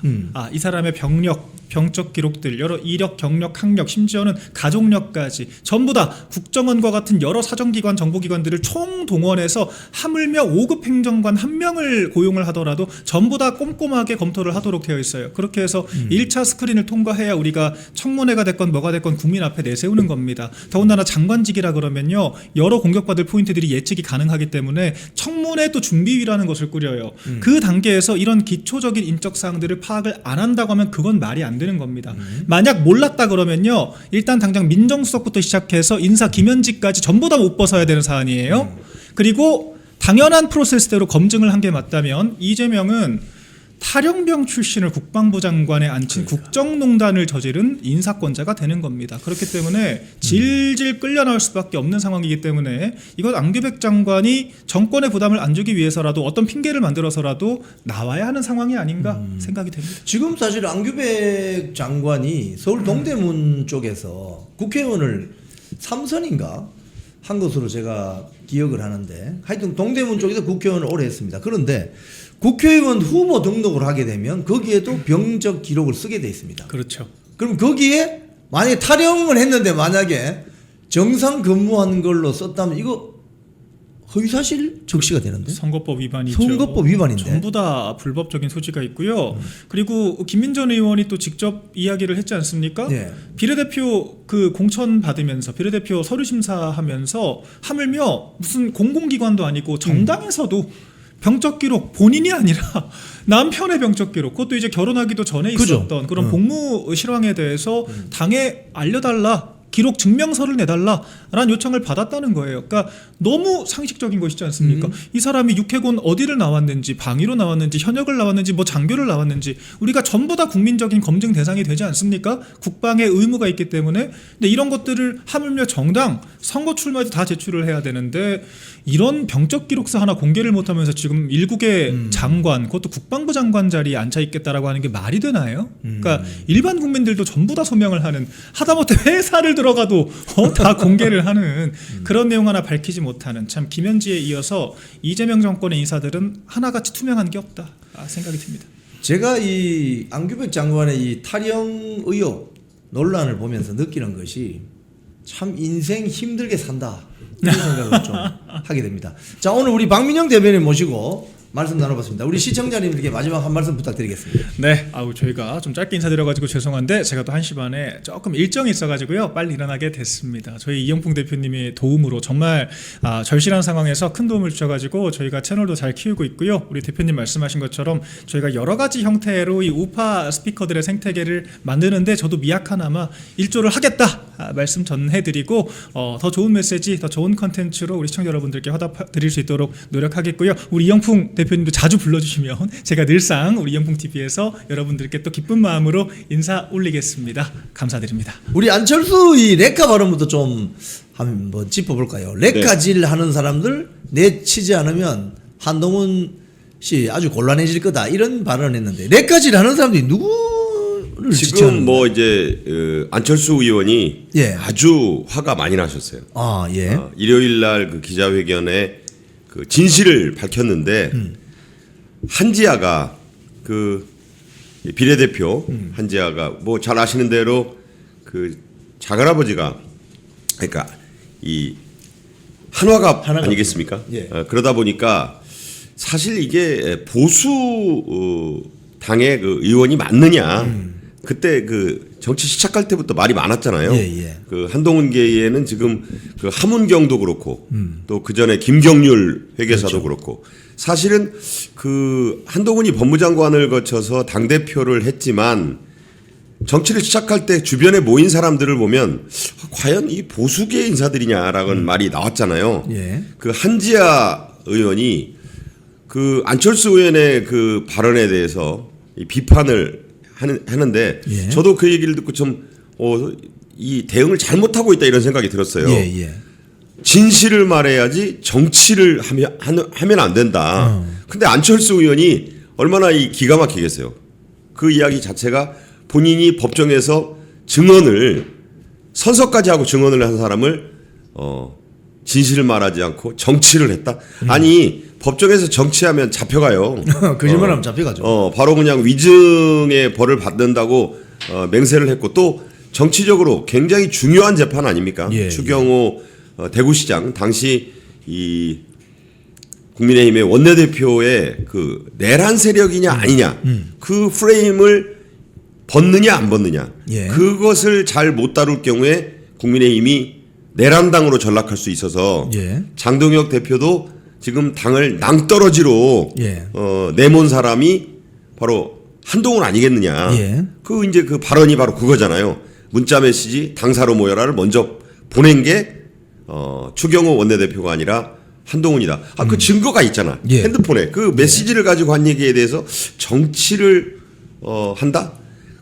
이 사람의 병력, 병적 기록들, 여러 이력, 경력, 학력, 심지어는 가족력까지 전부 다 국정원과 같은 여러 사정기관, 정보기관들을 총동원해서 하물며 5급 행정관 한 명을 고용을 하더라도 전부 다 꼼꼼하게 검토를 하도록 되어 있어요. 그렇게 해서 1차 스크린을 통과해야 우리가 청문회가 됐건 뭐가 됐건 국민 앞에 내세우는 겁니다. 더군다나 장관직이라 그러면요, 여러 공격받을 포인트들이 예측이 가능하기 때문에 청문회 또 준비위라는 것을 꾸려요. 그 단계에서 이런 기초적인 인적 사항들을 파악을 안 한다고 하면 그건 말이 안 되는 겁니다. 만약 몰랐다 그러면요, 일단 당장 민정수석부터 시작해서 인사 김현직까지 전부 다 못 벗어야 되는 사안이에요. 그리고 당연한 프로세스대로 검증을 한 게 맞다면 이재명은 탈영병 출신을 국방부 장관에 앉힌 국정농단을 저지른 인사권자가 되는 겁니다. 그렇기 때문에 질질 끌려 나올 수밖에 없는 상황이기 때문에 이건 안규백 장관이 정권의 부담을 안 주기 위해서라도 어떤 핑계를 만들어서라도 나와야 하는 상황이 아닌가 생각이 됩니다. 지금 사실 안규백 장관이 서울 동대문 쪽에서 국회의원을 3선인가 한 것으로 제가 기억을 하는데, 하여튼 동대문 쪽에서 국회의원을 오래 했습니다. 그런데 국회의원 후보 등록을 하게 되면 거기에도 병적 기록을 쓰게 돼 있습니다. 그렇죠. 그럼 거기에 만약에 탈영을 했는데 만약에 정상 근무한 걸로 썼다면 이거 허위사실 적시가 되는데? 선거법 위반이죠. 선거법 위반인데? 전부 다 불법적인 소지가 있고요. 그리고 김민전 의원이 또 직접 이야기를 했지 않습니까? 네. 비례대표 그 공천 받으면서 비례대표 서류 심사하면서 하물며 무슨 공공기관도 아니고 정당에서도 병적 기록 본인이 아니라 남편의 병적 기록, 그것도 이제 결혼하기도 전에 그죠. 있었던 그런 복무 실황에 대해서 당에 알려달라, 기록 증명서를 내달라라는 요청을 받았다는 거예요. 그러니까 너무 상식적인 것이지 않습니까? 이 사람이 육해군 어디를 나왔는지, 방위로 나왔는지, 현역을 나왔는지, 뭐 장교를 나왔는지 우리가 전부 다 국민적인 검증 대상이 되지 않습니까? 국방의 의무가 있기 때문에. 근데 이런 것들을 하물며 정당, 선거 출마에도 다 제출을 해야 되는데 이런 병적 기록서 하나 공개를 못하면서 지금 일국의 장관, 그것도 국방부 장관 자리에 앉아 있겠다라고 하는 게 말이 되나요? 그러니까 일반 국민들도 전부 다 소명을 하는, 하다못해 회사를 들어가도 다 공개를 하는 그런 내용 하나 밝히지 못하는, 참 김현지에 이어서 이재명 정권의 인사들은 하나같이 투명한 게 없다 생각이 듭니다. 제가 이 안규백 장관의 이 탈영 의혹 논란을 보면서 느끼는 것이 참 인생 힘들게 산다, 이런 생각을 좀 하게 됩니다. 자, 오늘 우리 박민영 대변인 모시고 말씀 나눠봤습니다. 우리 시청자님들께 마지막 한 말씀 부탁드리겠습니다. 네, 저희가 좀 짧게 인사드려가지고 죄송한데 제가 또 1시 반에 조금 일정이 있어가지고요, 빨리 일어나게 됐습니다. 저희 이영풍 대표님의 도움으로 정말 절실한 상황에서 큰 도움을 주셔가지고 저희가 채널도 잘 키우고 있고요. 우리 대표님 말씀하신 것처럼 저희가 여러 가지 형태로 이 우파 스피커들의 생태계를 만드는데 저도 미약하나마 일조를 하겠다 말씀 전해드리고, 더 좋은 메시지, 더 좋은 컨텐츠로 우리 시청자 여러분들께 화답드릴 수 있도록 노력하겠고요. 우리 이영풍 대표님도 자주 불러주시면 제가 늘상 우리 이영풍 TV에서 여러분들께 또 기쁜 마음으로 인사 올리겠습니다. 감사드립니다. 우리 안철수 이 레카 발언부터 좀 한번 짚어볼까요? 레카질 하는 사람들 내치지 않으면 한동훈 씨 아주 곤란해질 거다, 이런 발언을 했는데, 레카질 하는 사람들이 누구를 지금 뭐 이제 안철수 의원이 예. 아주 화가 많이 나셨어요. 아, 예. 일요일 날 그 기자회견에 그 진실을 밝혔는데 한지아가 그 비례대표 한지아가 뭐 잘 아시는 대로 그 작은아버지가, 그러니까 이 한화갑 아니겠습니까? 예. 그러다 보니까 사실 이게 보수 당의 그 의원이 맞느냐, 그때 그 정치 시작할 때부터 말이 많았잖아요. 예. 그 한동훈계에는 지금 그 하문경도 그렇고 또 그 전에 김경률 회계사도 그렇고 사실은 그 한동훈이 법무장관을 거쳐서 당 대표를 했지만 정치를 시작할 때 주변에 모인 사람들을 보면 과연 이 보수계 인사들이냐라는 말이 나왔잖아요. 예. 그 한지아 의원이 그 안철수 의원의 그 발언에 대해서 이 비판을 하는데 예. 저도 그 얘기를 듣고 좀 이 대응을 잘못하고 있다 이런 생각이 들었어요. 예. 진실을 말해야지 정치를 하면 안 된다. 근데 안철수 의원이 얼마나 이 기가 막히겠어요. 그 이야기 자체가 본인이 법정에서 증언을 선서까지 하고 증언을 한 사람을 진실을 말하지 않고 정치를 했다. 아니 법정에서 정치하면 잡혀가요. 거짓말하면 잡혀가죠. 바로 그냥 위증의 벌을 받는다고 맹세를 했고 또 정치적으로 굉장히 중요한 재판 아닙니까? 예, 추경호 대구시장 당시 이 국민의힘의 원내대표의 그 내란 세력이냐 아니냐 그 프레임을 벗느냐 안 벗느냐 예. 그것을 잘 못 다룰 경우에 국민의힘이 내란당으로 전락할 수 있어서 예. 장동혁 대표도 지금 당을 낭떠러지로 예. 내몬 사람이 바로 한동훈 아니겠느냐. 예. 그 이제 그 발언이 바로 그거잖아요. 문자 메시지 당사로 모여라를 먼저 보낸 게 추경호 원내대표가 아니라 한동훈이다. 그 증거가 있잖아. 예. 핸드폰에 그 메시지를 가지고 한 얘기에 대해서 정치를 한다.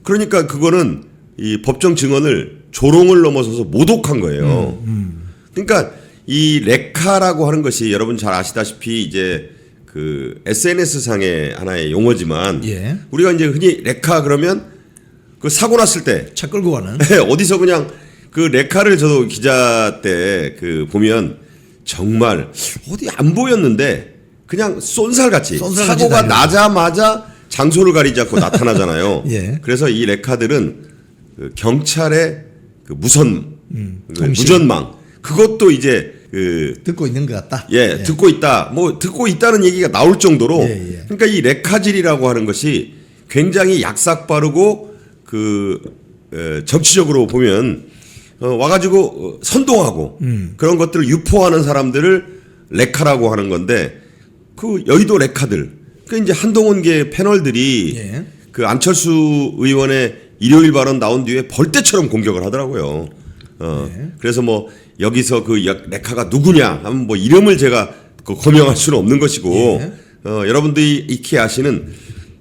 그러니까 그거는 이 법정 증언을 조롱을 넘어서서 모독한 거예요. 그러니까 이 레카라고 하는 것이 여러분 잘 아시다시피 이제 그 SNS 상의 하나의 용어지만 예. 우리가 이제 흔히 레카 그러면 그 사고 났을 때 차 끌고 가는. 어디서 그냥 그 레카를 저도 기자 때 그 보면 정말 어디 안 보였는데 그냥 쏜살같이 쏜살같이 사고가 다니는. 나자마자 장소를 가리지 않고 나타나잖아요. 예. 그래서 이 레카들은 그 경찰의 그 무선 그 통신. 무전망 그것도 이제 그 듣고 있는 것 같다. 듣고 있다. 뭐 듣고 있다는 얘기가 나올 정도로 예. 그러니까 이 레카질이라고 하는 것이 굉장히 약삭빠르고 그 정치적으로 보면 와가지고 선동하고 그런 것들을 유포하는 사람들을 레카라고 하는 건데 그 여의도 레카들 그 이제 한동훈계 패널들이 예. 그 안철수 의원의 일요일 발언 나온 뒤에 벌떼처럼 공격을 하더라고요. 그래서 뭐 여기서 그 레카가 누구냐 하면 뭐 이름을 제가 거명할 수는 없는 것이고 여러분들이 익히 아시는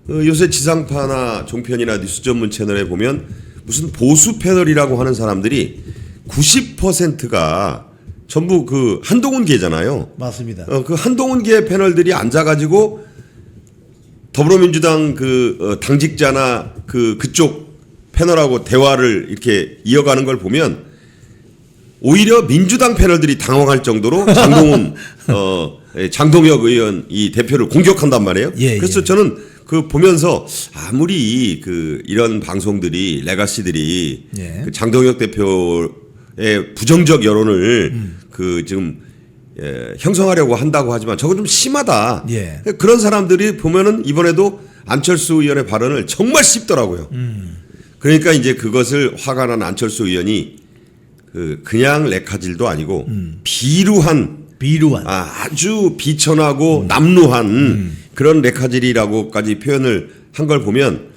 요새 지상파나 종편이나 뉴스 전문 채널에 보면 무슨 보수 패널이라고 하는 사람들이 90%가 전부 그 한동훈계잖아요. 맞습니다. 그 한동훈계 패널들이 앉아가지고 더불어민주당 그 당직자나 그쪽 패널하고 대화를 이렇게 이어가는 걸 보면 오히려 민주당 패널들이 당황할 정도로 장동혁 의원 이 대표를 공격한단 말이에요. 그래서 저는 그 보면서 아무리 그 이런 방송들이 레가시들이 그 장동혁 대표의 부정적 여론을 그 지금 형성하려고 한다고 하지만 저건 좀 심하다. 그런 사람들이 보면은 이번에도 안철수 의원의 발언을 정말 씹더라고요. 그러니까 이제 그것을 화가 난 안철수 의원이 그냥 레카질도 아니고 비루한 아주 비천하고 남루한 그런 레카질이라고까지 표현을 한 걸 보면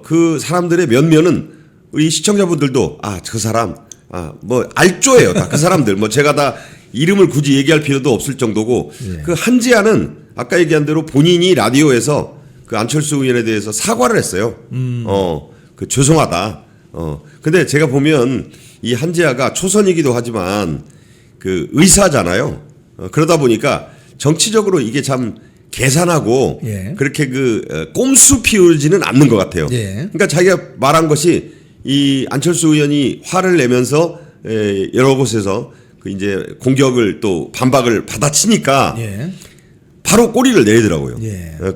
그 사람들의 면면은 우리 시청자분들도 저 사람 뭐 알조예요. 다 그 사람들 뭐 제가 다 이름을 굳이 얘기할 필요도 없을 정도고 그 한지아는 아까 얘기한 대로 본인이 라디오에서 그 안철수 의원에 대해서 사과를 했어요. 그 죄송하다. 근데 제가 보면 이 한지아가 초선이기도 하지만 그 의사잖아요. 그러다 보니까 정치적으로 이게 참 계산하고 그렇게 그 꼼수 피우지는 않는 것 같아요. 그러니까 자기가 말한 것이 이 안철수 의원이 화를 내면서 여러 곳에서 그 이제 공격을 또 반박을 받아치니까 바로 꼬리를 내리더라고요.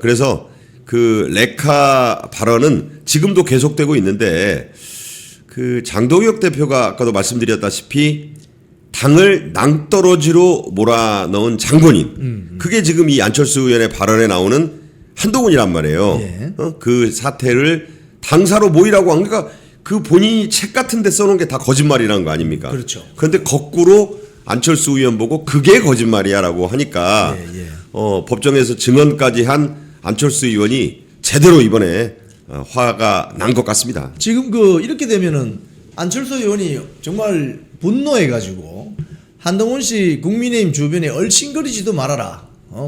그래서 그 레카 발언은 지금도 계속되고 있는데 그 장동혁 대표가 아까도 말씀드렸다시피 당을 낭떠러지로 몰아넣은 장본인 그게 지금 이 안철수 의원의 발언에 나오는 한동훈이란 말이에요. 그 사태를 당사로 모이라고 한 그러니까 그 본인이 책 같은 데 써놓은 게 다 거짓말이라는 거 아닙니까? 그렇죠. 그런데 거꾸로 안철수 의원 보고 그게 거짓말이야라고 하니까 예. 법정에서 증언까지 한 안철수 의원이 제대로 이번에 화가 난 것 같습니다. 지금 이렇게 되면은 안철수 의원이 정말 분노해가지고 한동훈 씨 국민의힘 주변에 얼씬거리지도 말아라.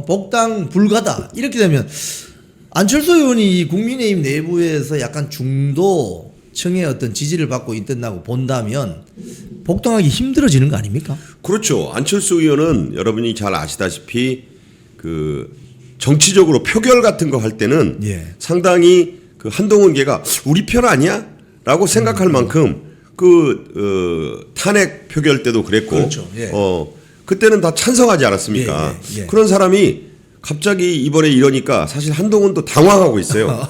복당 불가다. 이렇게 되면 안철수 의원이 이 국민의힘 내부에서 약간 중도층의 어떤 지지를 받고 있다고 본다면 복당하기 힘들어지는 거 아닙니까? 그렇죠. 안철수 의원은 여러분이 잘 아시다시피 그 정치적으로 표결 같은 거 할 때는 예. 상당히 그 한동훈계가 우리 편 아니야? 라고 생각할 만큼 탄핵 표결 때도 그랬고 그렇죠. 예. 그때는 다 찬성하지 않았습니까? 예. 그런 사람이 갑자기 이번에 이러니까 사실 한동훈도 당황하고 있어요.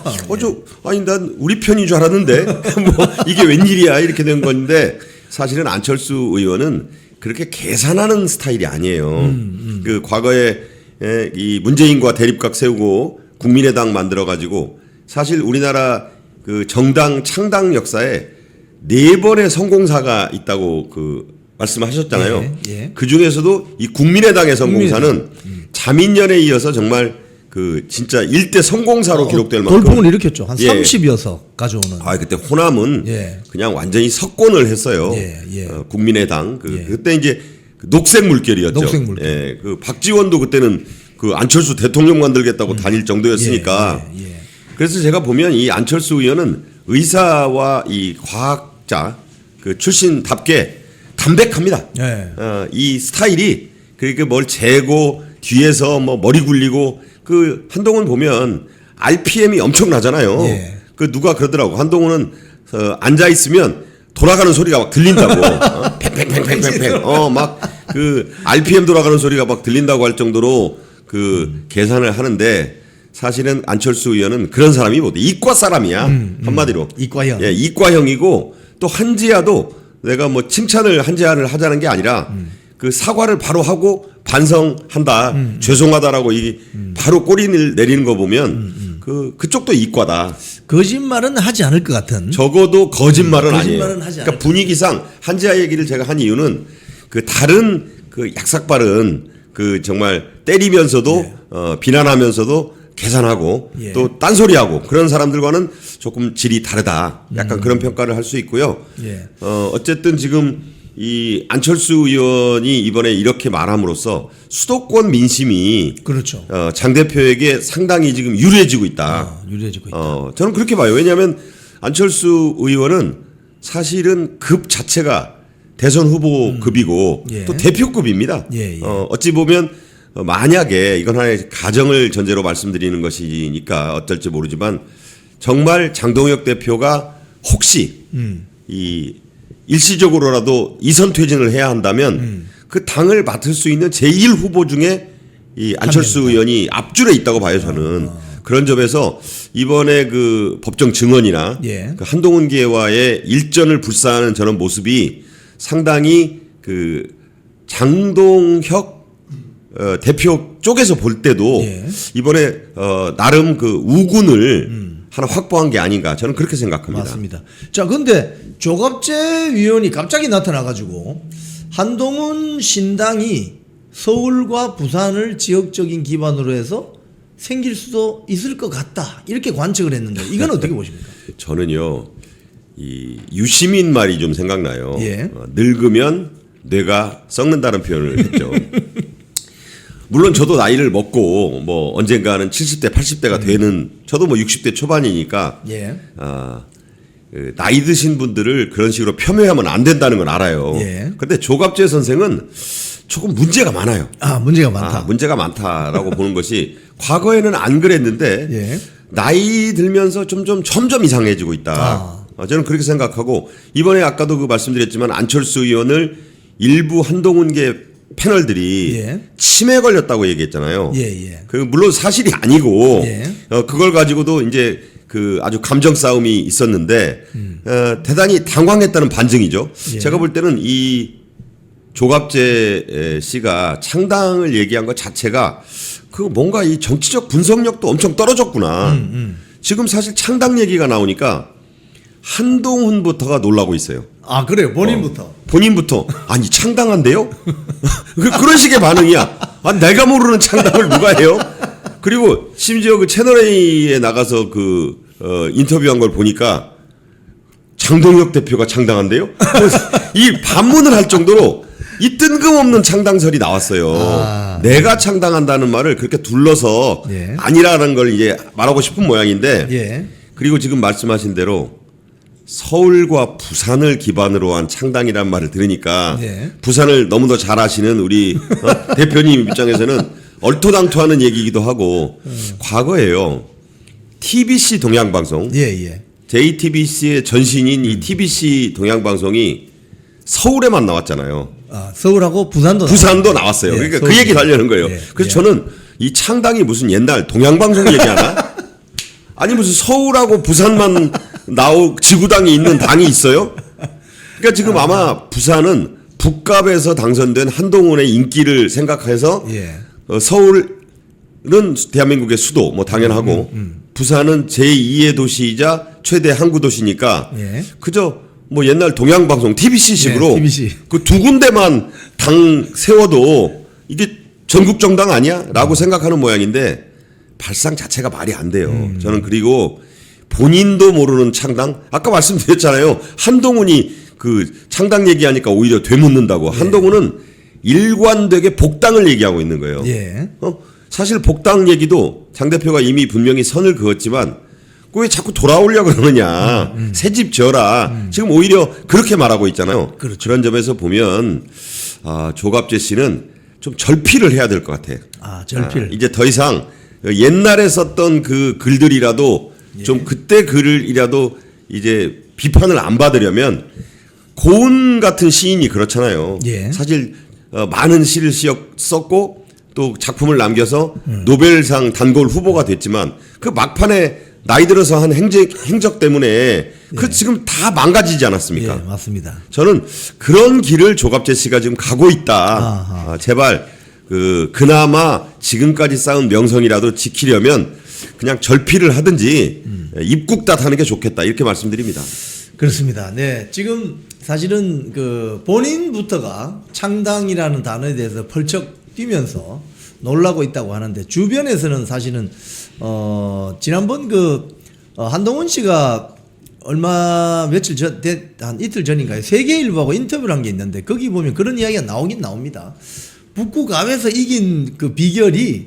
아니 난 우리 편인 줄 알았는데 뭐 이게 웬일이야 이렇게 된 건데 사실은 안철수 의원은 그렇게 계산하는 스타일이 아니에요. 그 과거에 이 문재인과 대립각 세우고 국민의당 만들어 가지고 사실 우리나라 그 정당 창당 역사에 4번의 성공사가 있다고 말씀하셨잖아요. 예. 그 중에서도 이 국민의당의 성공사는 자민련에 이어서 정말 진짜 일대 성공사로 기록될 만큼 돌풍을 일으켰죠. 한 예. 30여석 가져오는. 그때 호남은 예. 그냥 완전히 석권을 했어요. 예. 국민의당 예. 그때 이제 녹색 물결이었죠. 녹색 물결. 예. 박지원도 그때는 안철수 대통령 만들겠다고 다닐 정도였으니까. 예. 그래서 제가 보면 이 안철수 의원은 의사와 이 과학자 출신답게 담백합니다. 예. 이 스타일이 그러니까 뭘 재고 뒤에서 뭐 머리 굴리고 한동훈 보면 RPM이 엄청나잖아요. 예. 누가 그러더라고. 한동훈은 앉아 있으면 돌아가는 소리가 막 들린다고. 팽팽팽팽팽팽. 막 RPM 돌아가는 소리가 막 들린다고 할 정도로 계산을 하는데 사실은 안철수 의원은 그런 사람이 뭐 이과 사람이야. 한마디로. 이과형. 예, 이과형이고 또 한지아도 내가 뭐 칭찬을 한지아를 하자는 게 아니라 사과를 바로 하고 반성한다. 죄송하다라고 바로 꼬리를 내리는 거 보면 그쪽도 이과다. 거짓말은 하지 않을 것 같은. 적어도 거짓말은 아니에요. 거짓말은 하지 그러니까 않을 분위기상 한지아 얘기를 제가 한 이유는 다른 약삭발은 정말 때리면서도 비난하면서도 계산하고 예. 또 딴소리하고 그런 사람들과는 조금 질이 다르다. 약간 그런 평가를 할 수 있고요. 예. 어쨌든 지금 이 안철수 의원이 이번에 이렇게 말함으로써 수도권 민심이 그렇죠. 장 대표에게 상당히 지금 유리해지고 있다. 유리해지고 있다. 저는 그렇게 봐요. 왜냐하면 안철수 의원은 사실은 급 자체가 대선 후보급이고 예. 또 대표급입니다. 예. 어찌 보면 만약에 이건 하나의 가정을 전제로 말씀드리는 것이니까 어떨지 모르지만 정말 장동혁 대표가 혹시 이 일시적으로라도 이선 퇴진을 해야 한다면 그 당을 맡을 수 있는 제1후보 중에 이 안철수 의원이 앞줄에 있다고 봐요, 저는. 그런 점에서 이번에 법정 증언이나 예. 한동훈계와의 일전을 불사하는 저런 모습이 상당히 장동혁 대표 쪽에서 볼 때도 예. 이번에 나름 우군을 하나 확보한 게 아닌가 저는 그렇게 생각합니다. 맞습니다. 자, 근데 조갑재 위원이 갑자기 나타나가지고 한동훈 신당이 서울과 부산을 지역적인 기반으로 해서 생길 수도 있을 것 같다 이렇게 관측을 했는데 이건 어떻게 보십니까? 저는요 이 유시민 말이 좀 생각나요. 예. 늙으면 뇌가 썩는다는 표현을 했죠. 물론 저도 나이를 먹고 뭐 언젠가는 70대 80대가 되는 저도 뭐 60대 초반이니까 예. 나이 드신 분들을 그런 식으로 폄훼하면 안 된다는 건 알아요. 예. 그런데 조갑재 선생은 조금 문제가 많아요. 문제가 많다. 문제가 많다라고 보는 것이 과거에는 안 그랬는데 예. 나이 들면서 점점 이상해지고 있다. 저는 그렇게 생각하고 이번에 아까도 말씀드렸지만 안철수 의원을 일부 한동훈계 패널들이 예. 치매 걸렸다고 얘기했잖아요. 예. 물론 사실이 아니고 예. 그걸 가지고도 이제 아주 감정 싸움이 있었는데 대단히 당황했다는 반증이죠. 예. 제가 볼 때는 이 조갑재 씨가 창당을 얘기한 것 자체가 뭔가 이 정치적 분석력도 엄청 떨어졌구나. 지금 사실 창당 얘기가 나오니까 한동훈부터가 놀라고 있어요. 아 그래요 본인부터. 본인부터 아니 창당한대요? 그런 식의 반응이야. 아, 내가 모르는 창당을 누가 해요? 그리고 심지어 그 채널A에 나가서 인터뷰한 걸 보니까 장동혁 대표가 창당한대요? 이 반문을 할 정도로 이 뜬금없는 창당설이 나왔어요. 내가 창당한다는 말을 그렇게 둘러서 예. 아니라는 걸 이제 말하고 싶은 모양인데 예. 그리고 지금 말씀하신 대로 서울과 부산을 기반으로 한 창당이란 말을 들으니까 예. 부산을 너무도 잘 아시는 우리 대표님 입장에서는 얼토당토하는 얘기이기도 하고 과거에요. TBC 동양방송 예. JTBC의 전신인 이 TBC 동양방송이 서울에만 나왔잖아요. 아 서울하고 부산도 나왔어요. 예, 그러니까 서울. 그 얘기를 하려는 거예요. 예, 그래서 예. 저는 이 창당이 무슨 옛날 동양방송 얘기하나? 아니 무슨 서울하고 부산만 지구당이 있는 당이 있어요? 그러니까 지금 아마 부산은 북갑에서 당선된 한동훈의 인기를 생각해서 예. 서울은 대한민국의 수도 뭐 당연하고 부산은 제2의 도시이자 최대 항구 도시니까 예. 그저 뭐 옛날 동양방송 TBC식으로 네, TBC. 그 두 군데만 당 세워도 이게 전국 정당 아니야?라고 생각하는 모양인데 발상 자체가 말이 안 돼요. 저는 그리고 본인도 모르는 창당 아까 말씀드렸잖아요. 한동훈이 그 창당 얘기하니까 오히려 되묻는다고. 한동훈은 일관되게 복당을 얘기하고 있는 거예요. 예. 사실 복당 얘기도 장 대표가 이미 분명히 선을 그었지만 왜 자꾸 돌아오려고 그러느냐. 새 집 지어라. 지금 오히려 그렇게 말하고 있잖아요. 그렇죠. 그런 점에서 보면 조갑재 씨는 좀 절필을 해야 될 것 같아요. 아 절필. 이제 더 이상 옛날에 썼던 그 글들이라도 좀 그때 글이라도 이제 비판을 안 받으려면 고은 같은 시인이 그렇잖아요. 예. 사실 많은 시를 썼고 또 작품을 남겨서 노벨상 단골 후보가 됐지만 그 막판에 나이 들어서 한 행적 때문에 그 지금 다 망가지지 않았습니까? 예, 맞습니다. 저는 그런 길을 조갑재 씨가 지금 가고 있다. 제발 그나마 지금까지 쌓은 명성이라도 지키려면 그냥 절필을 하든지 입국닷 하는 게 좋겠다 이렇게 말씀드립니다. 그렇습니다. 네, 지금 사실은 그 본인부터가 창당이라는 단어에 대해서 펄쩍 뛰면서 놀라고 있다고 하는데 주변에서는 사실은 지난번 한동훈 씨가 며칠 전, 한 이틀 전인가요? 세계일보하고 인터뷰를 한 게 있는데 거기 보면 그런 이야기가 나오긴 나옵니다. 북구갑에서 이긴 그 비결이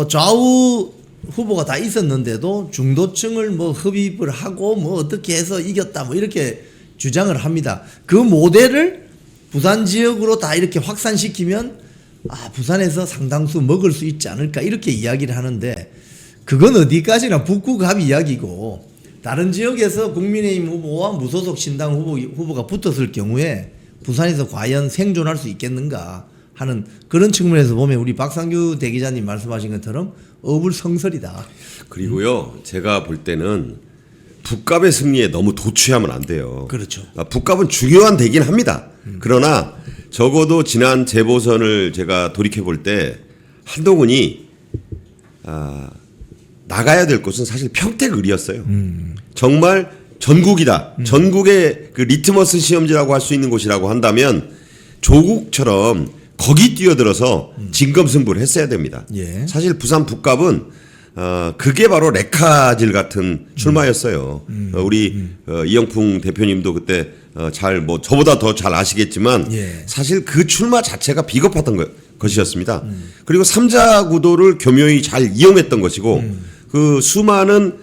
좌우 후보가 다 있었는데도 중도층을 뭐 흡입을 하고 뭐 어떻게 해서 이겼다 뭐 이렇게 주장을 합니다. 그 모델을 부산 지역으로 다 이렇게 확산시키면 부산에서 상당수 먹을 수 있지 않을까 이렇게 이야기를 하는데 그건 어디까지나 북구갑 이야기고 다른 지역에서 국민의힘 후보와 무소속 신당 후보가 붙었을 경우에 부산에서 과연 생존할 수 있겠는가 하는 그런 측면에서 보면 우리 박상규 대기자님 말씀하신 것처럼 어불성설이다. 그리고요 제가 볼 때는 북갑의 승리에 너무 도취하면 안 돼요. 그렇죠. 북갑은 중요한 되긴 합니다. 그러나 적어도 지난 재보선을 제가 돌이켜 볼 때 한동훈이 나가야 될 곳은 사실 평택을이었어요. 정말 전국이다. 전국의 그 리트머스 시험지라고 할 수 있는 곳이라고 한다면 조국처럼 거기 뛰어들어서 진검승부를 했어야 됩니다. 예. 사실 부산 북갑은 그게 바로 레카질 같은 출마였어요. 우리 이영풍 대표님도 그때 저보다 더 잘 아시겠지만 예. 사실 그 출마 자체가 비겁했던 것이었습니다. 그리고 3자 구도를 교묘히 잘 이용했던 것이고 그 수많은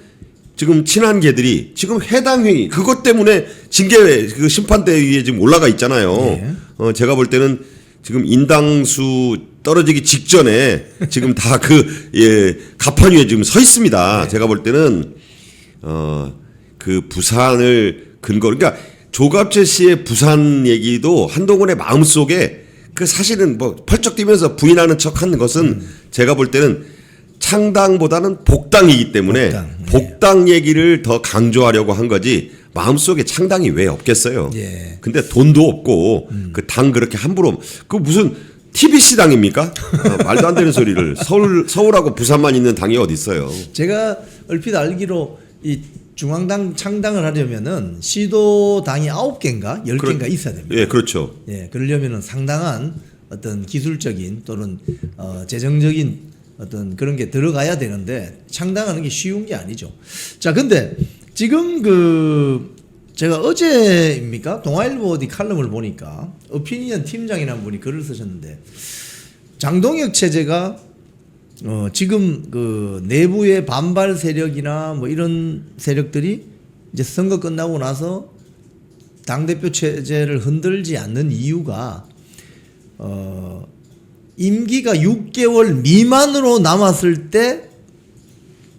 지금 친한계들이 지금 해당 행위 그것 때문에 징계 그 심판대 위에 지금 올라가 있잖아요. 예. 제가 볼 때는 지금 인당수 떨어지기 직전에 지금 다 가판 위에 지금 서 있습니다. 제가 볼 때는 그 부산을 근거로 그러니까 조갑재 씨의 부산 얘기도 한동훈의 마음속에 그 사실은 뭐 펄쩍 뛰면서 부인하는 척하는 것은 제가 볼 때는 창당보다는 복당이기 때문에 복당 얘기를 더 강조하려고 한 거지 마음속에 창당이 왜 없겠어요. 예. 근데 돈도 없고 그 당 그렇게 함부로 그 무슨 TBC 당입니까? 말도 안 되는 소리를 서울하고 부산만 있는 당이 어디 있어요. 제가 얼핏 알기로 이 중앙당 창당을 하려면은 시도당이 9개인가 10개인가 있어야 됩니다. 예, 그렇죠. 예, 그러려면은 상당한 어떤 기술적인 또는 재정적인 어떤 그런 게 들어가야 되는데 창당하는 게 쉬운 게 아니죠. 자, 근데 지금 제가 어제입니까? 동아일보 어디 칼럼을 보니까 오피니언 팀장이라는 분이 글을 쓰셨는데 장동혁 체제가 지금 내부의 반발 세력이나 뭐 이런 세력들이 이제 선거 끝나고 나서 당대표 체제를 흔들지 않는 이유가 임기가 6개월 미만으로 남았을 때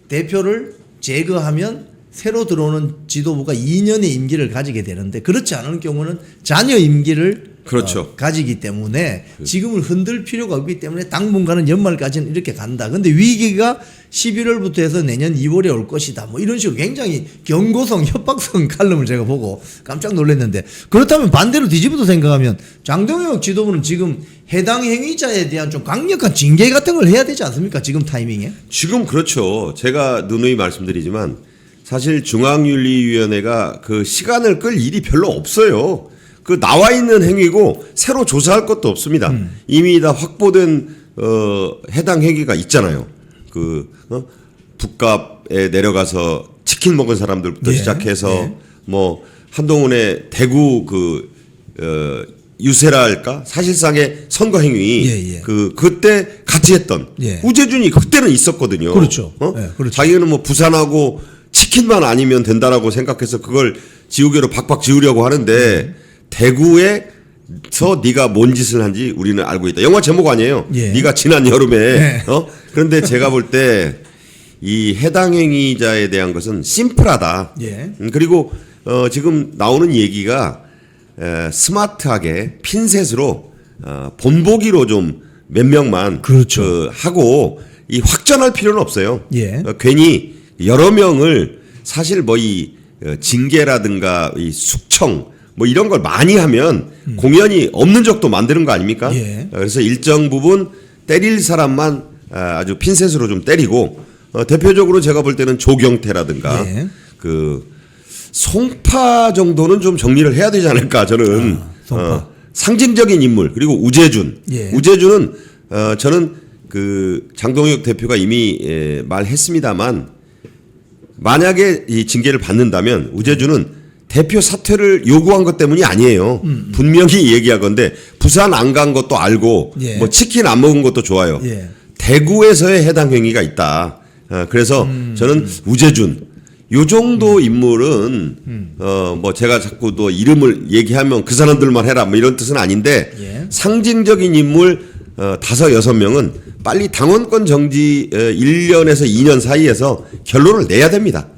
대표를 제거하면 새로 들어오는 지도부가 2년의 임기를 가지게 되는데 그렇지 않은 경우는 잔여 임기를 그렇죠. 가지기 때문에 지금을 흔들 필요가 없기 때문에 당분간은 연말까지는 이렇게 간다. 근데 위기가 11월부터 해서 내년 2월에 올 것이다. 뭐 이런 식으로 굉장히 경고성, 협박성 칼럼을 제가 보고 깜짝 놀랐는데 그렇다면 반대로 뒤집어서 생각하면 장동혁 지도부는 지금 해당 행위자에 대한 좀 강력한 징계 같은 걸 해야 되지 않습니까? 지금 타이밍에? 지금 그렇죠. 제가 누누이 말씀드리지만 사실 중앙윤리위원회가 그 시간을 끌 일이 별로 없어요. 그 나와 있는 행위고 새로 조사할 것도 없습니다. 이미 다 확보된 해당 행위가 있잖아요. 북갑에 내려가서 치킨 먹은 사람들부터 예, 시작해서 예. 뭐 한동훈의 대구 유세라 할까 사실상의 선거 행위 예, 예. 그때 같이 했던 예. 우재준이 그때는 있었거든요. 그렇죠. 예, 그렇죠. 자기는 뭐 부산하고 치킨만 아니면 된다라고 생각해서 그걸 지우개로 박박 지우려고 하는데 대구에서 네가 뭔 짓을 한지 우리는 알고 있다. 영화 제목 아니에요. 예. 네가 지난 여름에 예. 그런데 제가 볼 때 이 해당 행위자에 대한 것은 심플하다. 예. 그리고 지금 나오는 얘기가 스마트하게 핀셋으로 본보기로 좀 몇 명만 그렇죠. 하고 이 확전할 필요는 없어요. 예. 괜히 여러 명을 사실 뭐 이 징계라든가 이 숙청 뭐 이런 걸 많이 하면 공연이 없는 적도 만드는 거 아닙니까? 예. 그래서 일정 부분 때릴 사람만 아주 핀셋으로 좀 때리고 대표적으로 제가 볼 때는 조경태라든가 예. 송파 정도는 좀 정리를 해야 되지 않을까 저는 송파. 상징적인 인물 그리고 우재준 예. 우재준은 저는 장동혁 대표가 이미 말했습니다만 만약에 이 징계를 받는다면 우재준은 대표 사퇴를 요구한 것 때문이 아니에요. 분명히 얘기하건데 부산 안 간 것도 알고 예. 뭐 치킨 안 먹은 것도 좋아요. 예. 대구에서의 해당 행위가 있다. 그래서 저는 우재준 요 정도 인물은 뭐 제가 자꾸 또 이름을 얘기하면 그 사람들만 해라 뭐 이런 뜻은 아닌데 예. 상징적인 인물 5-6명은 빨리 당원권 정지 1년에서 2년 사이에서 결론을 내야 됩니다.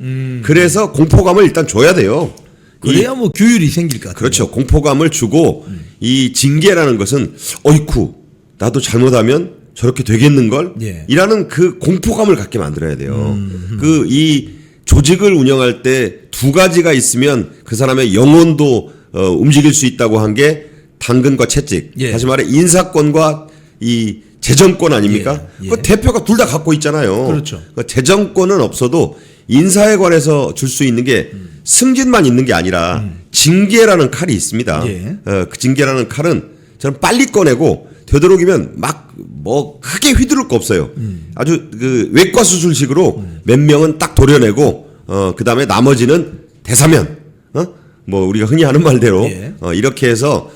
그래서 공포감을 일단 줘야 돼요. 그래야 뭐 규율이 생길 것 같아요. 그렇죠. 공포감을 주고 이 징계라는 것은 어이쿠 나도 잘못하면 저렇게 되겠는걸? 예. 이라는 그 공포감을 갖게 만들어야 돼요. 이 조직을 운영할 때 두 가지가 있으면 그 사람의 영혼도 움직일 수 있다고 한 게 당근과 채찍. 예. 다시 말해 인사권과 이 재정권 아닙니까? 예. 예. 그 대표가 둘 다 갖고 있잖아요. 그렇죠. 그 재정권은 없어도 인사에 관해서 줄 수 있는 게 승진만 있는 게 아니라 징계라는 칼이 있습니다. 예. 그 징계라는 칼은 저는 빨리 꺼내고 되도록이면 막 뭐 크게 휘두를 거 없어요. 아주 외과 수술식으로 몇 명은 딱 도려내고 그다음에 나머지는 대사면 뭐 우리가 흔히 하는 말대로 예. 이렇게 해서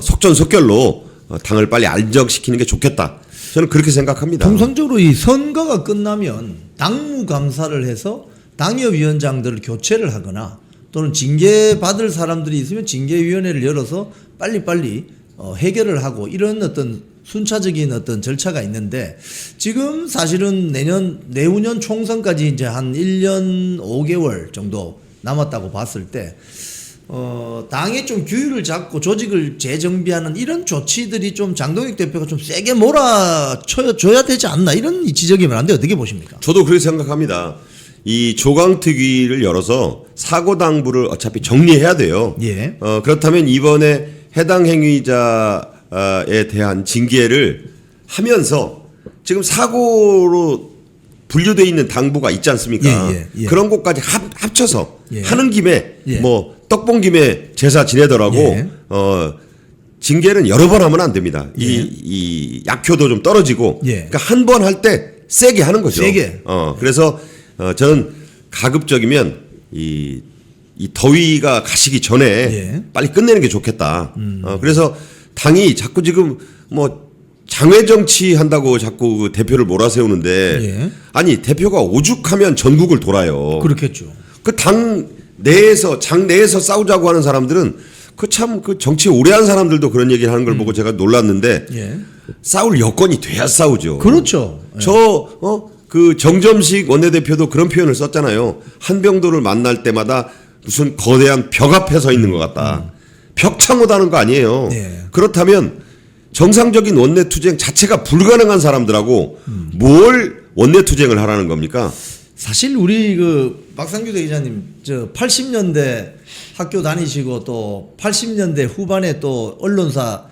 속전속결로 당을 빨리 안정시키는 게 좋겠다. 저는 그렇게 생각합니다. 통상적으로 이 선거가 끝나면 당무감사를 해서 당협위원장들을 교체를 하거나 또는 징계받을 사람들이 있으면 징계위원회를 열어서 빨리빨리 해결을 하고 이런 어떤 순차적인 어떤 절차가 있는데 지금 사실은 내후년 총선까지 이제 한 1년 5개월 정도 남았다고 봤을 때 당에 좀 규율을 잡고 조직을 재정비하는 이런 조치들이 좀 장동혁 대표가 좀 세게 몰아쳐줘야 되지 않나 이런 지적이 많은데 어떻게 보십니까? 저도 그렇게 생각합니다. 이 조강특위를 열어서 사고당부를 어차피 정리해야 돼요. 예. 그렇다면 이번에 해당 행위자에 대한 징계를 하면서 지금 사고로 분류되어 있는 당부가 있지 않습니까? 예. 그런 것까지 합쳐서 예. 하는 김에 예. 뭐 떡본 김에 제사 지내더라고 예. 징계는 여러 번 하면 안 됩니다. 이 약효도 좀 떨어지고 예. 그러니까 한 번 할 때 세게 하는 거죠. 세게. 그래서 저는 가급적이면 이 더위가 가시기 전에 예. 빨리 끝내는 게 좋겠다. 그래서 당이 자꾸 지금 뭐 장외 정치 한다고 자꾸 그 대표를 몰아세우는데 예. 아니 대표가 오죽하면 전국을 돌아요. 그렇겠죠. 그 당 내에서 장 내에서 싸우자고 하는 사람들은 그 참 그 정치 오래 한 사람들도 그런 얘기를 하는 걸 보고 제가 놀랐는데 예. 싸울 여건이 돼야 싸우죠. 그렇죠. 예. 그 정점식 원내대표도 그런 표현을 썼잖아요. 한병도를 만날 때마다 무슨 거대한 벽 앞에 서 있는 것 같다. 벽 참호다는 거 아니에요. 예. 그렇다면 정상적인 원내투쟁 자체가 불가능한 사람들하고 뭘 원내투쟁을 하라는 겁니까? 사실 우리 그 박상규 대기자님 저 80년대 학교 다니시고 또 80년대 후반에 또 언론사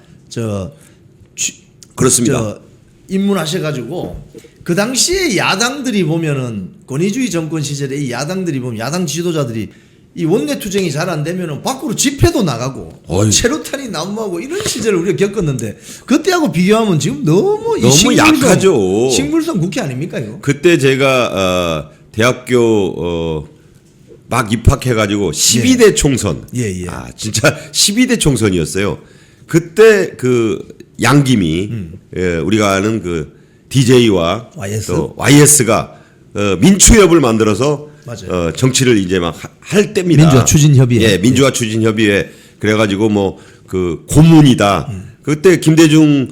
그렇습니다. 입문하셔가지고 그 당시에 야당들이 보면은 권위주의 정권 시절에 이 야당들이 보면 야당 지도자들이 이 원내 투쟁이 잘 안 되면은 밖으로 집회도 나가고 어이. 체류탄이 난무하고 이런 시절을 우리가 겪었는데 그때하고 비교하면 지금 너무 약하죠. 식물성 국회 아닙니까 이거? 그때 제가 대학교 막 입학해가지고 12대 총선. 예, 예. 아 진짜 12대 총선이었어요. 그때 그 양김이 우리가 아는 그 DJ와 YS? 또 YS가 민추협을 만들어서 맞아요. 정치를 이제 막 할 때입니다. 민주화 추진협의회. 예, 민주화 추진협의회. 그래가지고 뭐 그 고문이다. 그때 김대중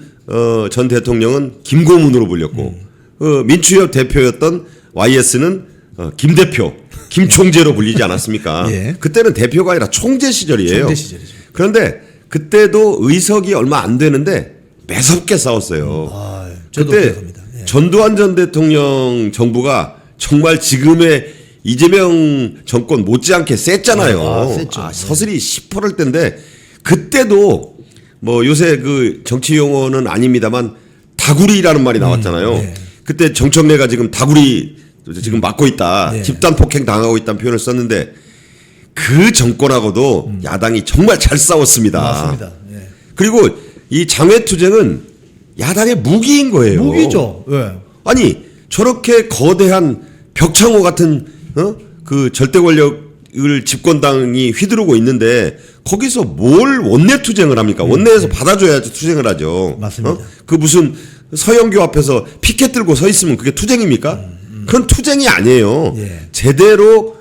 전 대통령은 김고문으로 불렸고 민추협 대표였던 YS는 김 대표, 김 총재로 불리지 않았습니까? 예. 그때는 대표가 아니라 총재 시절이에요. 총재 시절이죠. 그런데 그때도 의석이 얼마 안 되는데 매섭게 싸웠어요. 아, 저도 그때 기억합니다. 예. 전두환 전 대통령 정부가 정말 지금의 이재명 정권 못지않게 셌잖아요. 셌죠. 서슬이 시퍼럴 때인데 그때도 뭐 요새 그 정치 용어는 아닙니다만 다구리라는 말이 나왔잖아요. 네. 그때 정청래가 지금 다구리 지금 맞고 있다. 네. 집단 폭행 당하고 있다는 표현을 썼는데 그 정권하고도 야당이 정말 잘 싸웠습니다. 맞습니다. 예. 그리고 이 장외투쟁은 야당의 무기인 거예요. 무기죠. 예. 아니 저렇게 거대한 벽창호 같은 그 절대 권력을 집권당이 휘두르고 있는데 거기서 뭘 원내 투쟁을 합니까? 원내에서 받아줘야지 투쟁을 하죠. 맞습니다. 그 무슨 서영교 앞에서 피켓 들고 서 있으면 그게 투쟁입니까? 그건 투쟁이 아니에요. 예. 제대로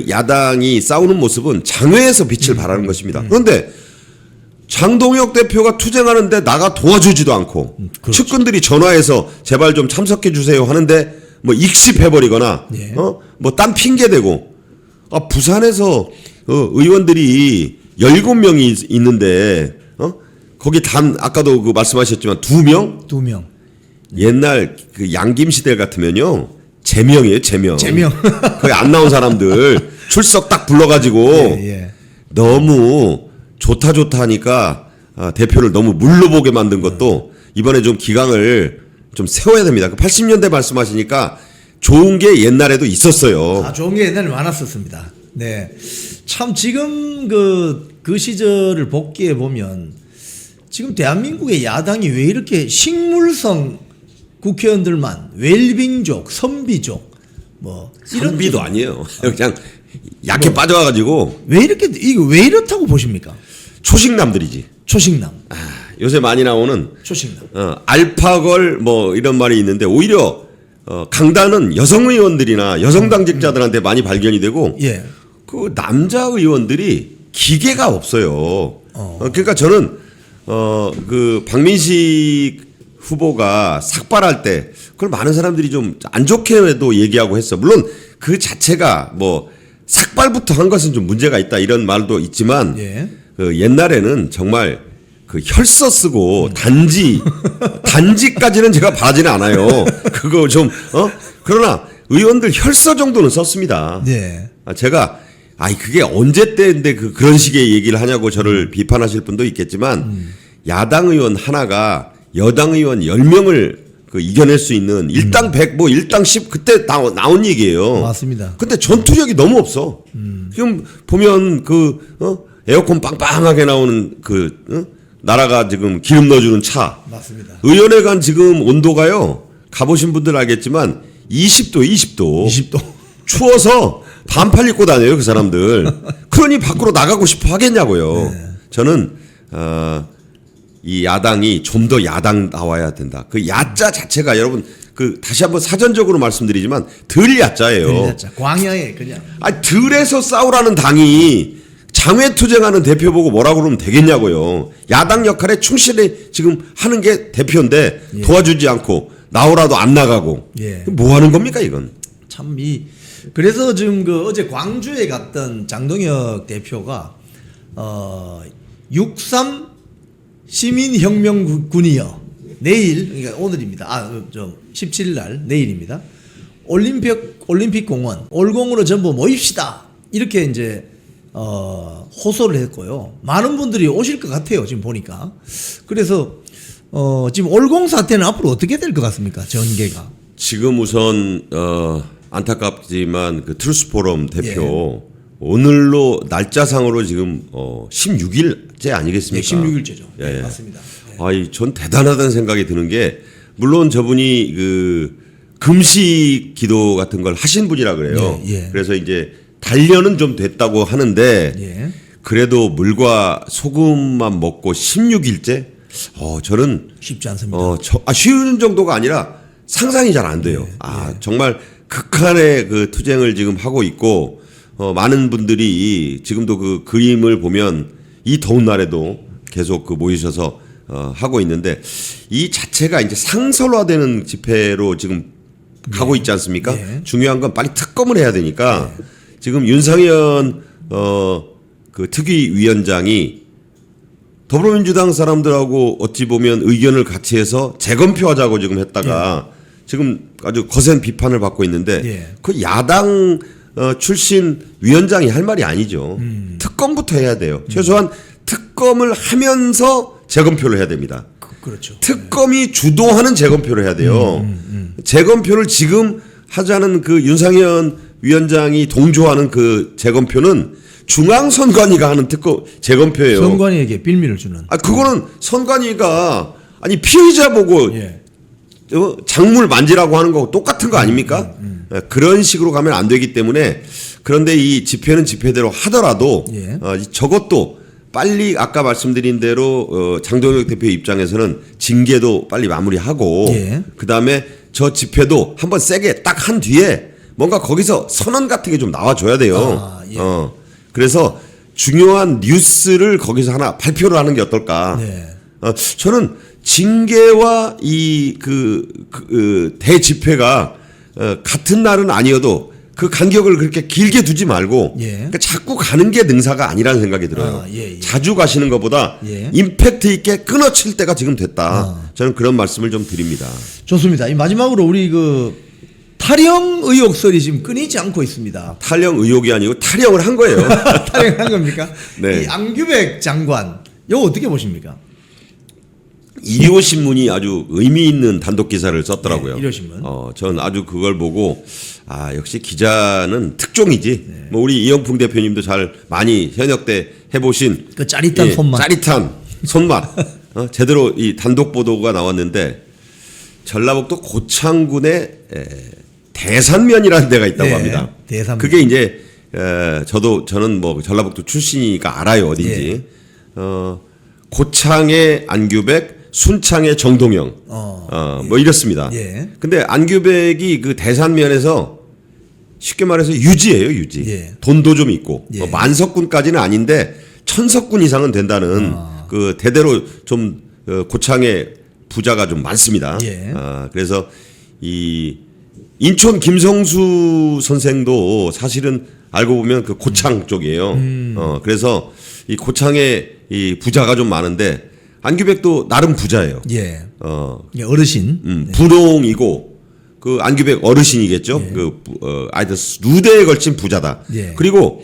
야당이 싸우는 모습은 장외에서 빛을 발하는 것입니다. 그런데 장동혁 대표가 투쟁하는데 나가 도와주지도 않고 그렇죠. 측근들이 전화해서 제발 좀 참석해 주세요 하는데 뭐 익십해버리거나 예. 뭐 딴 핑계 대고 부산에서 의원들이 17명이 있는데 거기 단 아까도 그 말씀하셨지만 2명 2명. 옛날 그 양김 시대 같으면요 제명이에요 제명 제명. 거기 안 나온 사람들 출석 딱 불러가지고 예. 너무 좋다 하니까 대표를 너무 물러보게 만든 것도 이번에 좀 기강을 좀 세워야 됩니다. 80년대 말씀하시니까 좋은 게 옛날에도 있었어요. 아, 좋은 게 옛날에 많았었습니다. 네. 참 지금 그 시절을 복귀해 보면 지금 대한민국의 야당이 왜 이렇게 식물성 국회의원들만 웰빙족, 선비족 뭐 이런 선비도 아니에요. 그냥 약해 빠져가지고 왜 이렇게 이거 왜 이렇다고 보십니까? 초식남들이지. 초식남. 요새 많이 나오는 초식남. 알파걸 뭐 이런 말이 있는데 오히려 강단은 여성 의원들이나 여성 당직자들한테 많이 발견이 되고 예. 그 남자 의원들이 기계가 없어요. 그러니까 저는 그 박민식 후보가 삭발할 때 그걸 많은 사람들이 좀 안 좋게도 얘기하고 했어. 물론 그 자체가 뭐 삭발부터 한 것은 좀 문제가 있다 이런 말도 있지만 예. 그 옛날에는 정말 그 혈서 쓰고 단지까지는 제가 바라지는 않아요. 그거 좀 그러나 의원들 혈서 정도는 썼습니다. 네. 제가 그게 언제 때인데 그런 식의 얘기를 하냐고 저를 비판하실 분도 있겠지만 야당 의원 하나가 여당 의원 10명을 그 이겨낼 수 있는 일당 100, 뭐 일당 10 그때 나온 얘기예요. 맞습니다. 근데 전투력이 너무 없어. 지금 보면 에어컨 빵빵하게 나오는 나라가 지금 기름 넣어주는 차. 맞습니다. 의원회 간 지금 온도가요. 가보신 분들 알겠지만 20도. 추워서 반팔 입고 다녀요 그 사람들. 그러니 밖으로 나가고 싶어 하겠냐고요. 저는 이 야당이 좀 더 야당 나와야 된다. 그 야자 자체가 여러분 다시 한번 사전적으로 말씀드리지만 덜 야자예요. 광야에 그냥. 덜에서 싸우라는 당이 장외투쟁하는 대표 보고 뭐라고 그러면 되겠냐고요. 야당 역할에 충실히 지금 하는 게 대표인데 도와주지 않고 나오라도 안 나가고 뭐 하는 겁니까 이건? 참 그래서 지금 어제 광주에 갔던 장동혁 대표가 6.3 시민혁명군이요. 내일 그러니까 오늘입니다. 17일 날 내일입니다. 올림픽 공원 올공으로 전부 모입시다. 이렇게 이제 호소를 했고요. 많은 분들이 오실 것 같아요. 지금 보니까. 그래서 지금 올공 사태는 앞으로 어떻게 될 것 같습니까? 전개가. 지금 우선 안타깝지만 그 트루스포럼 대표 오늘로 날짜상으로 지금 16일째 아니겠습니까? 16일째죠. 네, 맞습니다. 전 대단하다는 생각이 드는 게 물론 저분이 금식 기도 같은 걸 하신 분이라 그래요. 그래서 이제 단련은 좀 됐다고 하는데 그래도 물과 소금만 먹고 16일째 저는 쉽지 않습니다. 쉬운 정도가 아니라 상상이 잘 안 돼요. 정말 극한의 그 투쟁을 지금 하고 있고 많은 분들이 지금도 그 그림을 보면 이 더운 날에도 계속 모이셔서 하고 있는데 이 자체가 이제 상설화되는 집회로 지금 가고 있지 않습니까? 중요한 건 빨리 특검을 해야 되니까 지금 윤상현 그 특위위원장이 더불어민주당 사람들하고 어찌 보면 의견을 같이 해서 재검표하자고 지금 했다가 지금 아주 거센 비판을 받고 있는데 그 야당 출신 위원장이 할 말이 아니죠. 특검부터 해야 돼요. 최소한 특검을 하면서 재검표를 해야 됩니다. 그렇죠. 특검이 주도하는 재검표를 해야 돼요. 재검표를 지금 하자는 그 윤상현 위원장이 동조하는 그 재검표는 중앙선관위가 하는 재검표예요. 선관위에게 빌미를 주는. 그거는 선관위가 피의자 보고 작물 만지라고 하는 거하고 똑같은 거 아닙니까? 그런 식으로 가면 안 되기 때문에 그런데 이 집회는 집회대로 하더라도 저것도 빨리 아까 말씀드린 대로 장동혁 대표 입장에서는 징계도 빨리 마무리하고 그다음에 저 집회도 한번 세게 딱 한 뒤에 뭔가 거기서 선언 같은 게 좀 나와줘야 돼요. 그래서 중요한 뉴스를 거기서 하나 발표를 하는 게 어떨까? 저는 징계와 이 대집회가 같은 날은 아니어도 그 간격을 그렇게 길게 두지 말고 그러니까 자꾸 가는 게 능사가 아니라는 생각이 들어요. 자주 가시는 것보다 임팩트 있게 끊어칠 때가 지금 됐다. 저는 그런 말씀을 좀 드립니다. 좋습니다. 마지막으로 우리 탈영 의혹설이 지금 끊이지 않고 있습니다. 탈영 의혹이 아니고 탈영을 한 거예요. 탈영한 겁니까? 네. 이 안규백 장관, 이거 어떻게 보십니까? 일요신문이 아주 의미 있는 단독 기사를 썼더라고요. 일요신문. 전 아주 그걸 보고 역시 기자는 특종이지. 우리 이영풍 대표님도 잘 많이 현역 때 해보신 그 짜릿한 손맛. 짜릿한 손맛. 제대로 이 단독 보도가 나왔는데 전라북도 고창군의 대산면이라는 데가 있다고 합니다. 대산면. 그게 이제 저는 뭐 전라북도 출신이니까 알아요 어딘지. 고창의 안규백, 순창의 정동영, 뭐 이렇습니다. 근데 안규백이 그 대산면에서 쉽게 말해서 유지예요, 유지. 돈도 좀 있고 뭐 만석군까지는 아닌데 천석군 이상은 된다는 그 대대로 좀 고창의 부자가 좀 많습니다. 그래서 이 인천 김성수 선생도 사실은 알고 보면 그 고창 쪽이에요. 그래서 이 고창에 이 부자가 좀 많은데 안규백도 나름 부자예요. 어르신. 부동이고 그 안규백 어르신이겠죠. 아이들 누대에 걸친 부자다. 그리고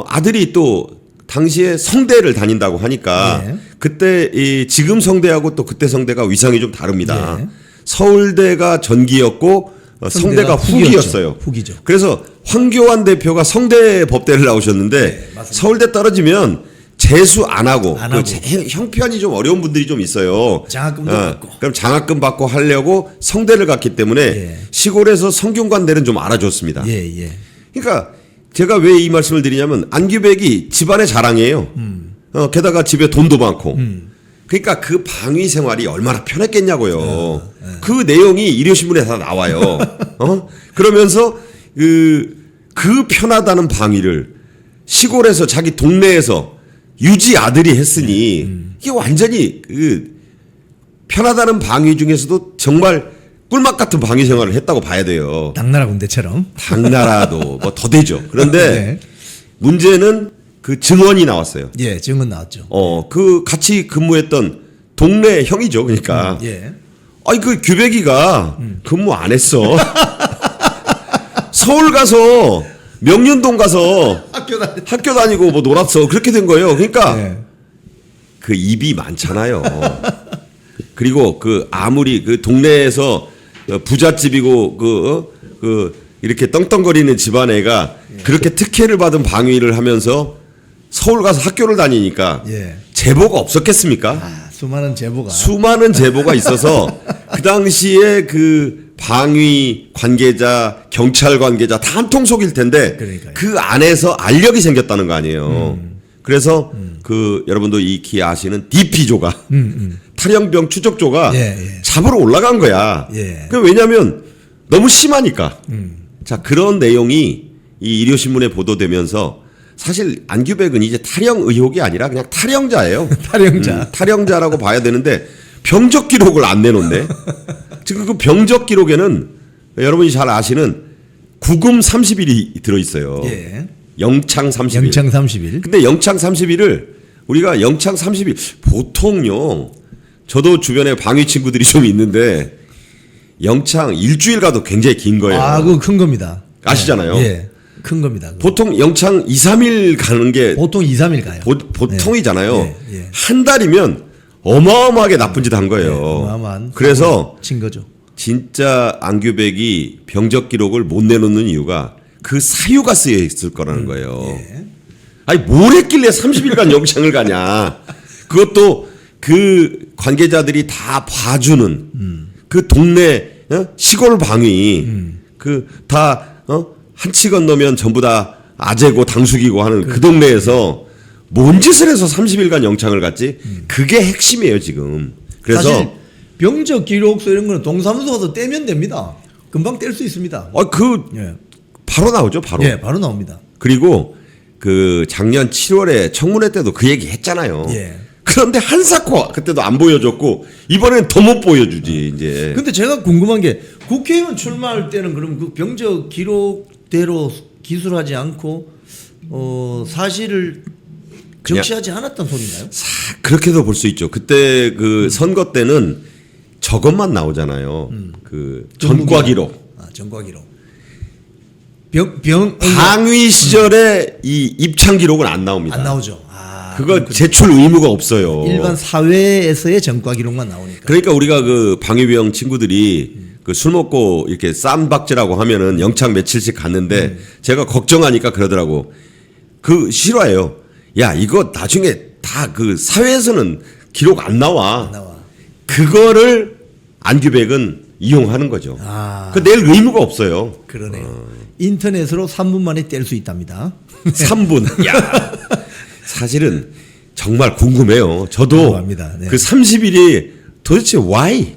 아들이 또 당시에 성대를 다닌다고 하니까 그때 지금 성대하고 또 그때 성대가 위상이 좀 다릅니다. 서울대가 전기였고 성대가 후기였어요. 후기죠. 그래서 황교안 대표가 성대 법대를 나오셨는데 맞습니다. 서울대 떨어지면 재수 안 하고, 안 하고. 형편이 좀 어려운 분들이 좀 있어요. 장학금도 받고. 그럼 장학금 받고 하려고 성대를 갔기 때문에 예. 시골에서 성균관대는 좀 알아줬습니다. 예. 그러니까 제가 왜 이 말씀을 드리냐면 안규백이 집안의 자랑이에요. 게다가 집에 돈도 많고. 그러니까 그 방위 생활이 얼마나 편했겠냐고요. 그 내용이 일요신문에 다 나와요. 그러면서 그 편하다는 방위를 시골에서 자기 동네에서 유지 아들이 했으니 이게 완전히 그 편하다는 방위 중에서도 정말 꿀맛 같은 방위 생활을 했다고 봐야 돼요. 당나라 군대처럼. 당나라도 뭐 더 되죠. 그런데 네. 문제는 그 증언이 나왔어요. 예, 증언 나왔죠. 그 같이 근무했던 동네 형이죠. 그러니까. 예. 아니 그 규백이가 근무 안 했어. 서울 가서 명륜동 가서 학교 다니고 뭐 놀았어. 그렇게 된 거예요. 그러니까 예. 그 입이 많잖아요. 그리고 그 아무리 그 동네에서 부잣집이고 그 이렇게 떵떵거리는 집안애가 그렇게 특혜를 받은 방위를 하면서 서울 가서 학교를 다니니까 예. 제보가 없었겠습니까? 수많은 제보가. 수많은 제보가 있어서 그 당시에 그 방위 관계자, 경찰 관계자 다 한 통 속일 텐데 그러니까요. 그 안에서 알력이 생겼다는 거 아니에요. 그래서 그 여러분도 익히 아시는 DP조가 탈영병 추적조가 예. 잡으러 올라간 거야. 예. 그 왜냐하면 너무 심하니까. 자 그런 내용이 이 일요신문에 보도되면서 사실 안규백은 이제 탈영 의혹이 아니라 그냥 탈영자예요. 탈영자. 탈영자라고 봐야 되는데 병적 기록을 안 내놓네. 지금 그 병적 기록에는 여러분이 잘 아시는 구금 30일이 들어있어요. 예. 영창 30일. 영창 30일. 근데 영창 30일을 우리가 영창 30일 보통요. 저도 주변에 방위 친구들이 좀 있는데 영창 일주일 가도 굉장히 긴 거예요. 그거 큰 겁니다. 아시잖아요. 예. 큰 겁니다. 그거. 보통 영창 2, 3일 가는 게 보통 2, 3일 가요. 보통이잖아요. 예. 한 달이면 어마어마하게 나쁜 짓 한 거예요. 어마어마한 그래서 친 거죠. 진짜 안규백이 병적 기록을 못 내놓는 이유가 그 사유가 쓰여 있을 거라는 거예요. 예. 아니 뭘 했길래 30일간 영창을 가냐. 그것도 그 관계자들이 다 봐주는 그 동네 시골 방위 그 다 한치 건너면 전부 다 아재고 당숙이고 하는 그 동네에서 뭔 짓을 해서 30일간 영창을 갔지? 그게 핵심이에요 지금. 그래서 사실 병적 기록서 이런 거는 동사무소 가서 떼면 됩니다. 금방 뗄 수 있습니다. 예. 바로 나오죠 바로. 예, 바로 나옵니다. 그리고 그 작년 7월에 청문회 때도 그 얘기 했잖아요. 예. 그런데 한사코 그때도 안 보여줬고 이번엔 더 못 보여주지 이제. 근데 제가 궁금한 게 국회의원 출마할 때는 그럼 그 병적 기록대로 기술하지 않고 사실을 적시하지 않았던 소리인가요? 그렇게도 볼 수 있죠. 그때 그 선거 때는 저것만 나오잖아요. 그 전과 기록. 전과 기록. 방위 시절에 이 입창 기록은 안 나옵니다. 안 나오죠. 그거 제출 의무가 없어요. 일반 사회에서의 전과 기록만 나오니까. 그러니까 우리가 그 방위병 친구들이 그 술 먹고 이렇게 쌈박질하고 하면은 영창 며칠씩 갔는데 제가 걱정하니까 그러더라고. 그 싫어해요. 야 이거 나중에 다 그 사회에서는 기록 안 나와. 그거를 안규백은 이용하는 거죠. 그 낼 의무가 없어요. 그러네요. 인터넷으로 3분 만에 뗄 수 있답니다. 3분. 야. 사실은 정말 궁금해요. 저도 궁금합니다. 네. 그 30일이 도대체 why?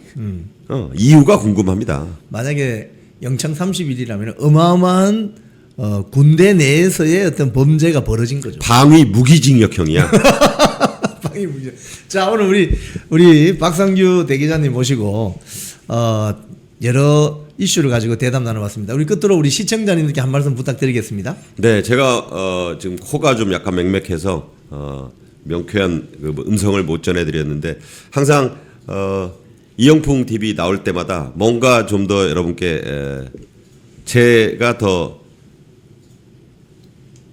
이유가 궁금합니다. 만약에 영창 30일이라면 어마어마한 군대 내에서의 어떤 범죄가 벌어진 거죠. 방위 무기징역형이야. 방위 무기. 자 오늘 우리 박상규 대기자님 모시고 여러 이슈를 가지고 대담 나눠봤습니다. 우리 끝으로 우리 시청자님들께 한 말씀 부탁드리겠습니다. 네, 제가 지금 코가 좀 약간 맹맥해서 명쾌한 그 음성을 못 전해드렸는데 항상 이영풍 TV 나올 때마다 뭔가 좀 더 여러분께 제가 더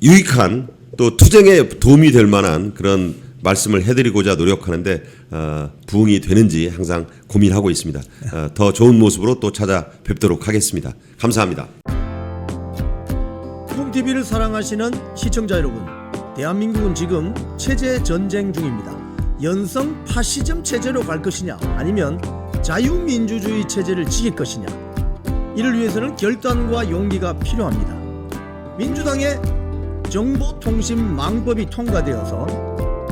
유익한 또 투쟁에 도움이 될 만한 그런 말씀을 해드리고자 노력하는데 부응이 되는지 항상 고민하고 있습니다. 더 좋은 모습으로 또 찾아뵙도록 하겠습니다. 감사합니다. 콩TV를 사랑하시는 시청자 여러분, 대한민국은 지금 체제 전쟁 중입니다. 연성 파시즘 체제로 갈 것이냐 아니면 자유민주주의 체제를 지킬 것이냐, 이를 위해서는 결단과 용기가 필요합니다. 민주당의 정보통신망법이 통과되어서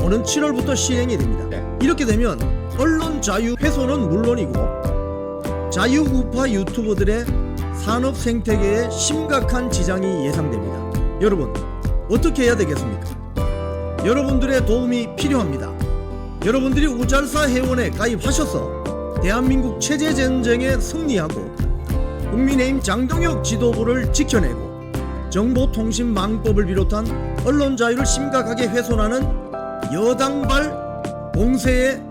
오는 7월부터 시행이 됩니다. 이렇게 되면 언론 자유 훼손은 물론이고 자유우파 유튜버들의 산업 생태계에 심각한 지장이 예상됩니다. 여러분, 어떻게 해야 되겠습니까? 여러분들의 도움이 필요합니다. 여러분들이 우잘사 회원에 가입하셔서 대한민국 체제 전쟁에 승리하고 국민의힘 장동혁 지도부를 지켜내고 정보통신망법을 비롯한 언론 자유를 심각하게 훼손하는 여당발 공세에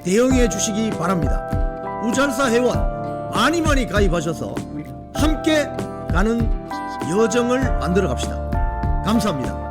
대응해 주시기 바랍니다. 우잘사 회원 많이 가입하셔서 함께 가는 여정을 만들어 갑시다. 감사합니다.